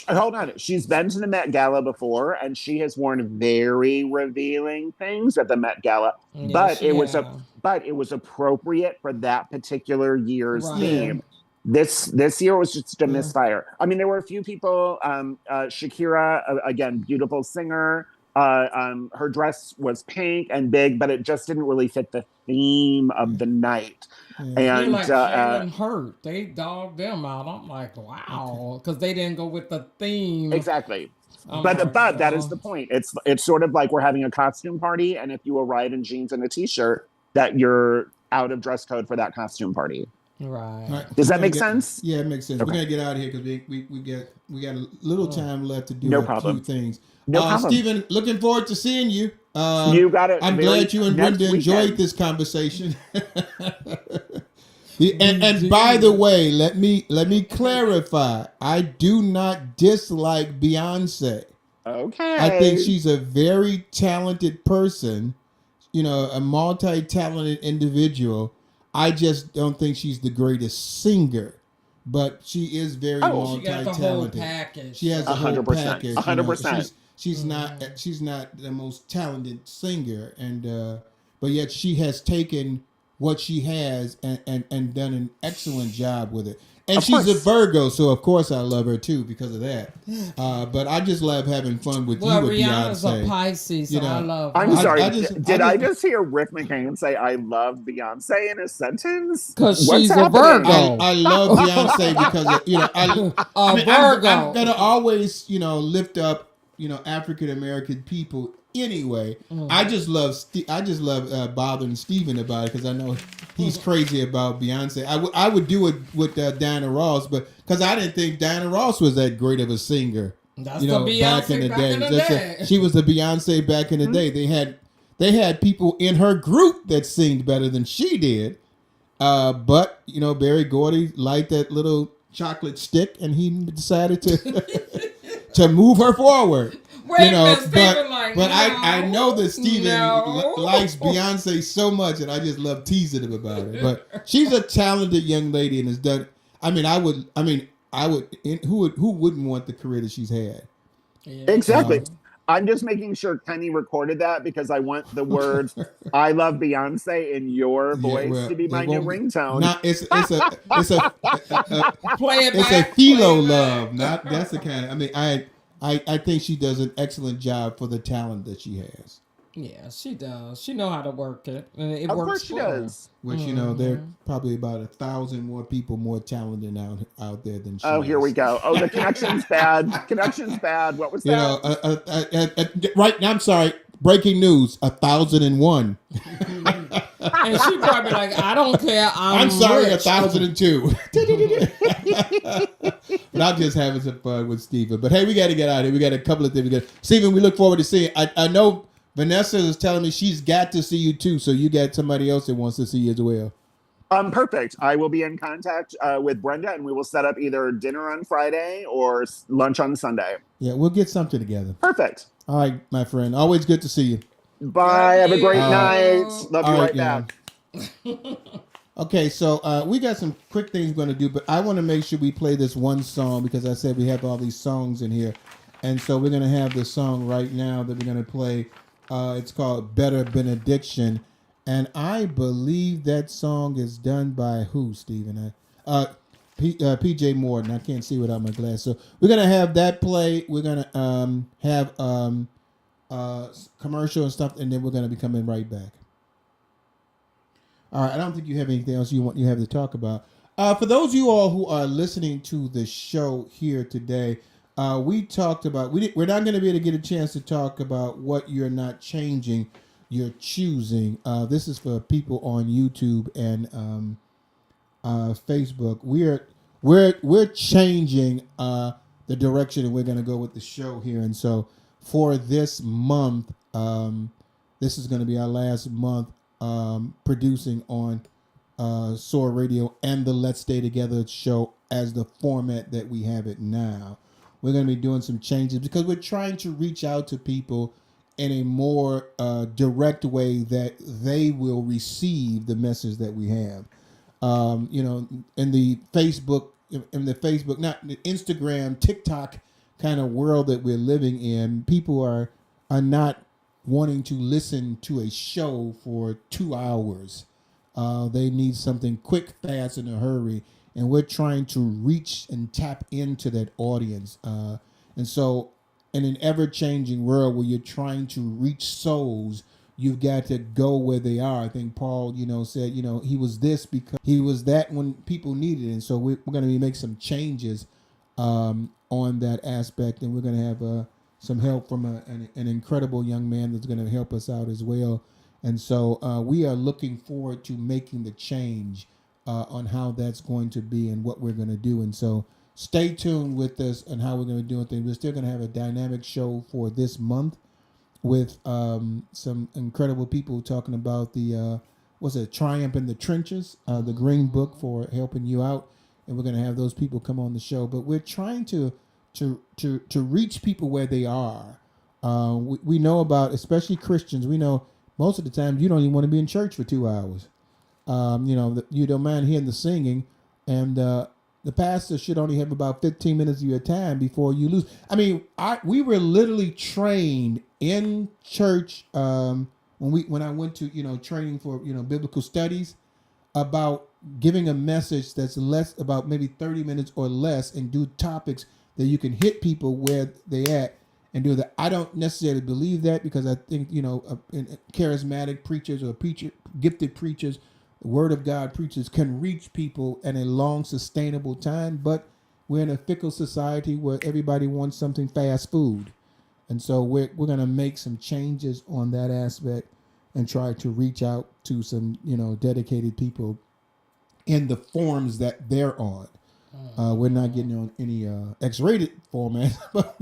Hold on, she's been to the Met Gala before, and she has worn very revealing things at the Met Gala. Yeah, but she it was has. but it was appropriate for that particular year's Right. theme. This year was just a misfire. I mean, there were a few people. Shakira, again, beautiful singer. Her dress was pink and big, but it just didn't really fit the theme of the night. You're And like Jalen Hurt. They dogged them out. I'm like, wow, because they didn't go with the theme. exactly. I'm But like, that is the point. It's sort of like we're having a costume party, and if you arrive in jeans and a t-shirt, that you're out of dress code for that costume party. right. All right, Does that we're make gonna sense? Yeah, it makes sense. Okay. We're gonna get out of here because we got a little time left to do No a problem. few things. No problem. Stephen, looking forward to seeing you. You got it. I'm glad you and next Brenda enjoyed weekend. this conversation. and by the way, let me clarify. I do not dislike Beyonce. Okay. I think she's a very talented person, a multi-talented individual. I just don't think she's the greatest singer, but she is very She got the whole multi-talented. package. She has a whole 100%, package. 100%. She's not the most talented singer, and but yet she has taken what she has and done an excellent job with it. And Of she's a course. Virgo, so of course I love her too because of that. But I just love having fun with Well, you with Rihanna's Beyonce. a Pisces, so I love I'm her. sorry. Did I just- just hear Rick McCain say I love Beyonce in a sentence? 'Cause What's she's a happening? Virgo. I love Beyonce because A Virgo. I'm gonna always lift up African American people Anyway, I just love bothering Steven about it because I know he's crazy about Beyonce. I would do it with Diana Ross, but because I didn't think Diana Ross was that great of a singer. That's the Beyonce back in the day. She was the Beyonce back in the day. They had people in her group that singed better than she did. But Barry Gordy liked that little chocolate stick, and he decided to to move her forward. Wait But I know that Steven likes Beyonce so much, and I just love teasing him about it. But she's a talented young lady and has done. I would. Who wouldn't want the career that she's had? Yeah. Exactly. I'm just making sure Kenny recorded that because I want the words "I love Beyonce" in your voice to be my new ringtone. It's a Play it it's back. a philo love. Not that's the kind of. I think she does an excellent job for the talent that she has. Yeah, she does. She know how to work it, and it Of works course she for her. does. Which there are probably about 1,000 more people more talented out there than she. Oh, is. here we go. Oh, the connection's bad. Connection's bad. What was that? Right now, I'm sorry. Breaking news: 1,001. And she probably like, I don't care. I'm sorry, rich. 1,002. But I'm just having some fun with Steven. But hey, we got to get out of here. We got a couple of things. Steven, we look forward to seeing. I know Vanessa is telling me she's got to see you too. So you got somebody else that wants to see you as well. Perfect. I will be in contact with Brenda, and we will set up either dinner on Friday or lunch on Sunday. Yeah, we'll get something together. Perfect. All right, my friend. Always good to see you. Bye. Have a great night. Love you right back. Okay, so we got some quick things we're going to do, but I want to make sure we play this one song because I said we have all these songs in here. And so we're going to have this song right now that we're going to play. It's called Better Benediction. And I believe that song is done by who, Stephen? PJ Morton. I can't see without my glass. So we're going to have that play. We're going to have commercial and stuff, and then we're going to be coming right back. All right. I don't think you have anything else you have to talk about. For those of you all who are listening to the show here today, we talked about we're not going to be able to get a chance to talk about what you're not changing, you're choosing. This is for people on YouTube and Facebook. We're changing the direction that we're going to go with the show here, and so for this month, this is going to be our last month producing on SOAR Radio and the Let's Stay Together show as the format that we have it now. We're going to be doing some changes because we're trying to reach out to people in a more direct way that they will receive the message that we have. In the Facebook, not the Instagram, TikTok kind of world that we're living in, people are not wanting to listen to a show for 2 hours. They need something quick, fast, in a hurry. And we're trying to reach and tap into that audience. And so in an ever-changing world where you're trying to reach souls, you've got to go where they are. I think Paul, said, he was this because he was that when people needed it. And so we're going to make some changes on that aspect. And we're going to have some help from an incredible young man that's going to help us out as well. And so we are looking forward to making the change on how that's going to be and what we're going to do. And so stay tuned with us and how we're going to do things. We're still going to have a dynamic show for this month with some incredible people talking about the Triumph in the Trenches, the Green Book for helping you out. And we're going to have those people come on the show. But we're trying to reach people where they are. We know about, especially Christians, we know most of the time you don't even want to be in church for 2 hours. You don't mind hearing the singing, and the pastor should only have about 15 minutes of your time before you lose. I mean, we were literally trained in church when I went to training for biblical studies about giving a message that's less about maybe 30 minutes or less, and do topics that you can hit people where they at and do that. I don't necessarily believe that because I think charismatic preachers or gifted preachers, Word of God preachers can reach people in a long, sustainable time, but we're in a fickle society where everybody wants something fast food. And so we're going to make some changes on that aspect and try to reach out to some, dedicated people in the forms that they're on. We're not getting on any X-rated format, but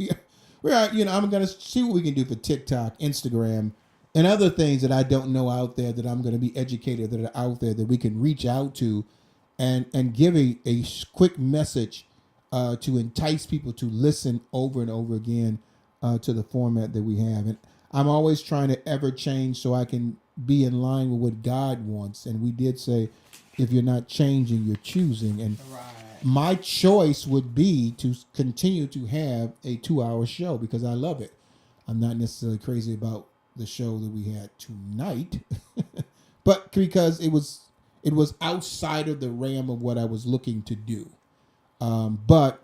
we're I'm going to see what we can do for TikTok, Instagram, and other things that I don't know out there that I'm going to be educated that are out there that we can reach out to and give a quick message to entice people to listen over and over again to the format that we have. And I'm always trying to ever change so I can be in line with what God wants. And we did say, if you're not changing, you're choosing. And my choice would be to continue to have a 2-hour show because I love it. I'm not necessarily crazy about the show that we had tonight, but because it was outside of the realm of what I was looking to do. But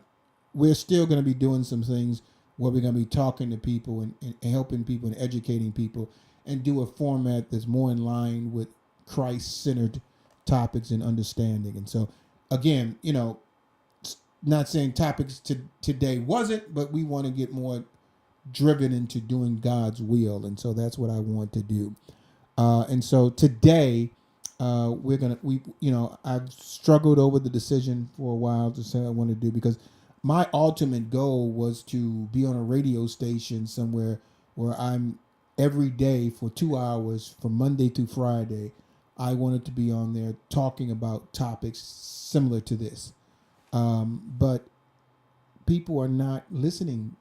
we're still going to be doing some things where we're going to be talking to people and helping people and educating people and do a format that's more in line with Christ-centered topics and understanding. And so, again, not saying topics today wasn't, but we want to get more driven into doing God's will. And so that's what I want to do. And so today, I've struggled over the decision for a while to say I want to do because my ultimate goal was to be on a radio station somewhere where I'm every day for 2 hours from Monday through Friday. I wanted to be on there talking about topics similar to this. But people are not listening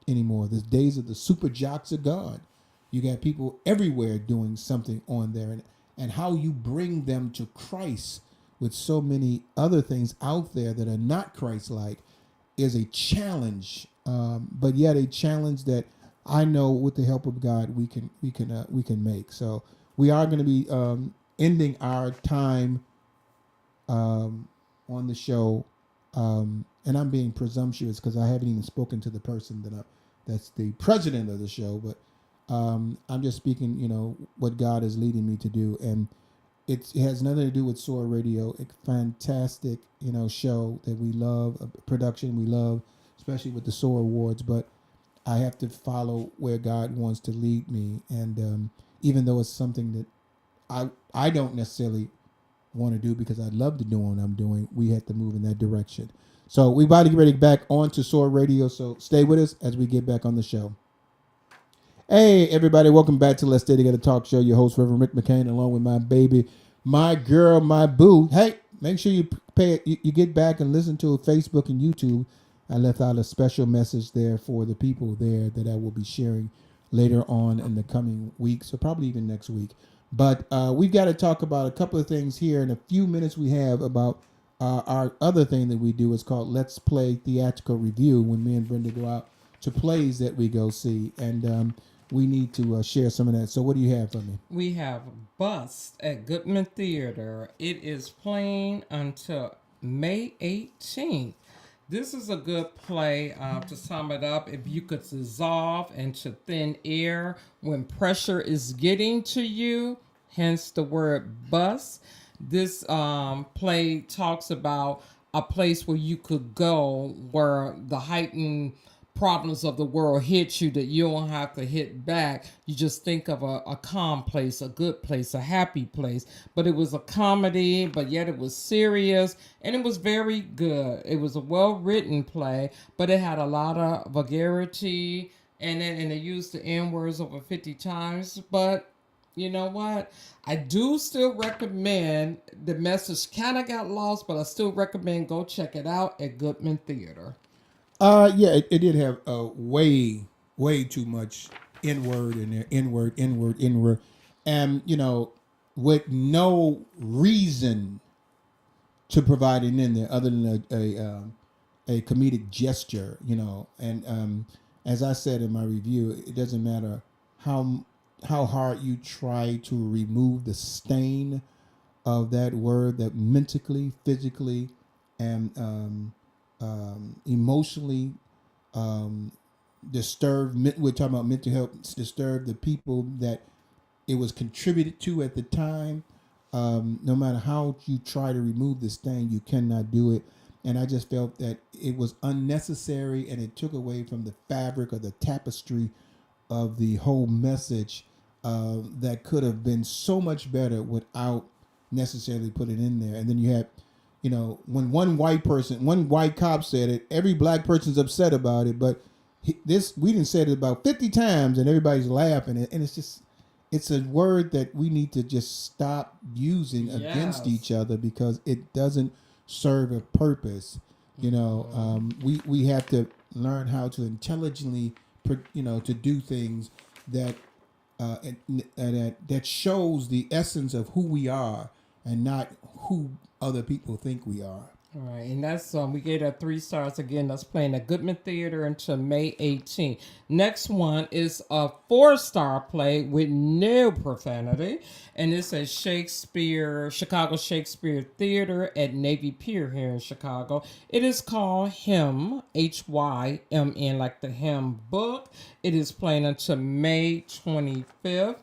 anymore. The days of the super jocks are gone. You got people everywhere doing something on there, and how you bring them to Christ with so many other things out there that are not Christ-like is a challenge, but yet a challenge that I know with the help of God we can make. So we are going to be ending our time on the show, and I'm being presumptuous because I haven't even spoken to the person that's the president of the show, but I'm just speaking, what God is leading me to do, and it has nothing to do with SOAR Radio. A fantastic, show that we love, a production we love, especially with the SOAR Awards. But I have to follow where God wants to lead me, and even though it's something that I don't necessarily want to do because I love to do what I'm doing, we have to move in that direction. So we about to get ready back on to SOAR Radio. So stay with us as we get back on the show. Hey, everybody, welcome back to Let's Stay Together Talk Show. Your host, Reverend Rick McCain, along with my baby, my girl, my boo. Hey, make sure you get back and listen to Facebook and YouTube. I left out a special message there for the people there that I will be sharing later on in the coming weeks, or probably even next week. But we've got to talk about a couple of things here in a few minutes we have about our other thing that we do. Is called Let's Play Theatrical Review, when me and Brenda go out to plays that we go see. And we need to share some of that. So what do you have for me? We have Bust at Goodman Theater. It is playing until May 18th. This is a good play to sum it up. If you could dissolve into thin air when pressure is getting to you, hence the word bust. This play talks about a place where you could go where the heightened problems of the world hit you, that you don't have to hit back. You just think of a calm place, a good place, a happy place. But it was a comedy, but yet it was serious, and it was very good. It was a well-written play, but it had a lot of vulgarity, and they used the N-words over 50 times. But you know what? I do still recommend, the message kind of got lost, but I still recommend go check it out at Goodman Theater. Yeah, it did have way too much N-word in there, N-word, and with no reason to provide it in there other than a comedic gesture, and as I said in my review, it doesn't matter how hard you try to remove the stain of that word that mentally, physically, and emotionally disturbed. We're talking about mental health, disturbed the people that it was contributed to at the time. No matter how you try to remove this thing, you cannot do it. And I just felt that it was unnecessary, and it took away from the fabric or the tapestry of the whole message that could have been so much better without necessarily putting it in there. And then you had, you know, when one white cop said it, every black person's upset about it, but we didn't say it about 50 times and everybody's laughing. And it's just, it's a word that we need to just stop using against Yes. each other because it doesn't serve a purpose. You know, we have to learn how to intelligently, to do things that that shows the essence of who we are and not who other people think we are. All right, and that's we gave that 3 stars again. That's playing at Goodman Theater until May 18th. Next one is a 4-star play with no profanity, and it's at Chicago Shakespeare Theater at Navy Pier here in Chicago. It is called Hymn, Hymn, like the hymn book. It is playing until May 25th.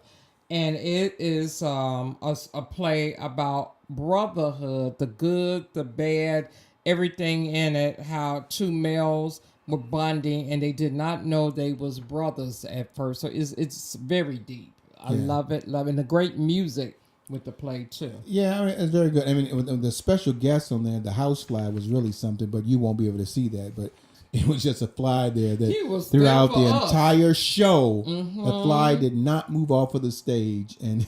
And it is a play about brotherhood, the good, the bad, everything in it, how 2 males were bonding and they did not know they was brothers at first. So it's very deep. I love it. And the great music with the play too. Yeah, I mean, it's very good. I mean, with the special guest on there, the housefly was really something, but you won't be able to see that. But it was just a fly there He that was throughout there the for us. entire show, the fly did not move off of the stage. And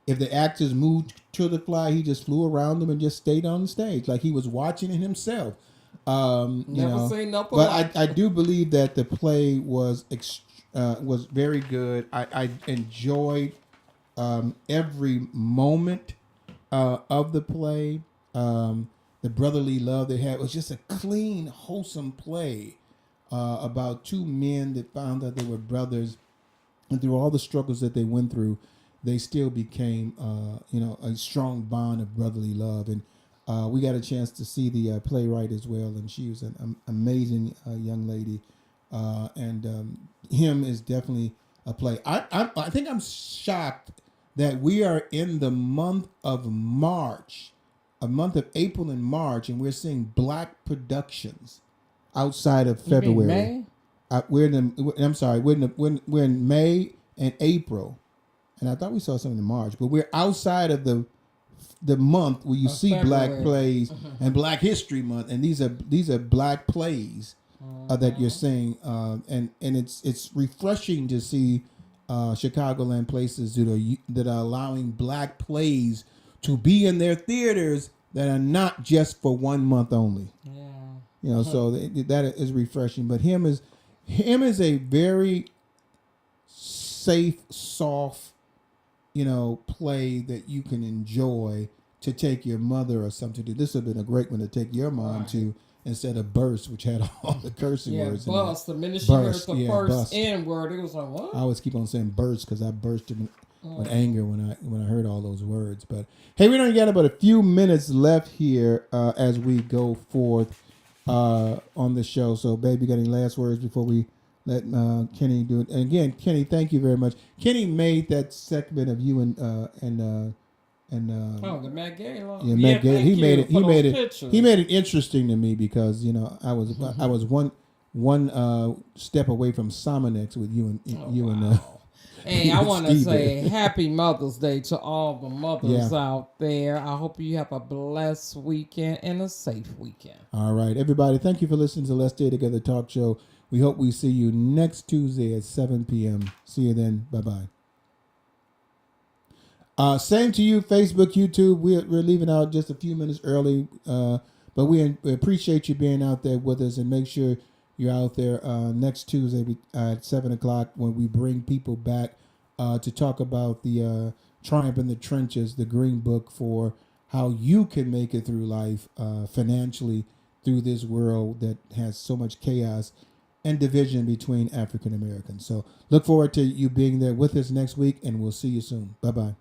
if the actors moved to the fly, he just flew around them and just stayed on the stage like he was watching it himself. Never seen nothing but like I do believe that the play was very good. I enjoyed every moment of the play. The brotherly love they had. It was just a clean, wholesome play about 2 men that found out they were brothers, and through all the struggles that they went through, they still became, a strong bond of brotherly love. And we got a chance to see the playwright as well, and she was an amazing young lady. And Him is definitely a play. I think I'm shocked that we are in the month of March, a month of April and March, and we're seeing black productions outside of You mean February. May? We're in May and April, and I thought we saw something in March, but we're outside of the month where you see black February. plays and Black History Month, and these are black plays that you're seeing, and it's refreshing to see Chicagoland places that are allowing black plays to be in their theaters that are not just for 1 month only. Yeah. So that is refreshing. But Him is a very safe, soft, play that you can enjoy to take your mother or something to. This would have been a great one to take your mom to instead of Burst, which had all the cursing words. Bust. The minute she heard Burst, the first bust. N word, it was like, what? I always keep on saying burst because I bursted with anger when I heard all those words. But hey, we only got about a few minutes left here as we go forth on the show. So, babe, you got any last words before we let Kenny do it? And again, Kenny, thank you very much. Kenny made that segment of you and the Matt Gay law. yeah, Matt Gay. He made it. Pictures. He made it interesting to me because I was one step away from Somonex with you and Hey, I want to Steve say there. Happy Mother's Day to all the mothers out there. I hope you have a blessed weekend and a safe weekend. All right, everybody. Thank you for listening to Let's Stay Together Talk Show. We hope we see you next Tuesday at 7 p.m. See you then. Bye-bye. Same to you, Facebook, YouTube. We're leaving out just a few minutes early, but we appreciate you being out there with us, and make sure you're out there next Tuesday at 7 o'clock when we bring people back to talk about the Triumph in the Trenches, the Green Book for how you can make it through life financially through this world that has so much chaos and division between African Americans. So look forward to you being there with us next week, and we'll see you soon. Bye-bye.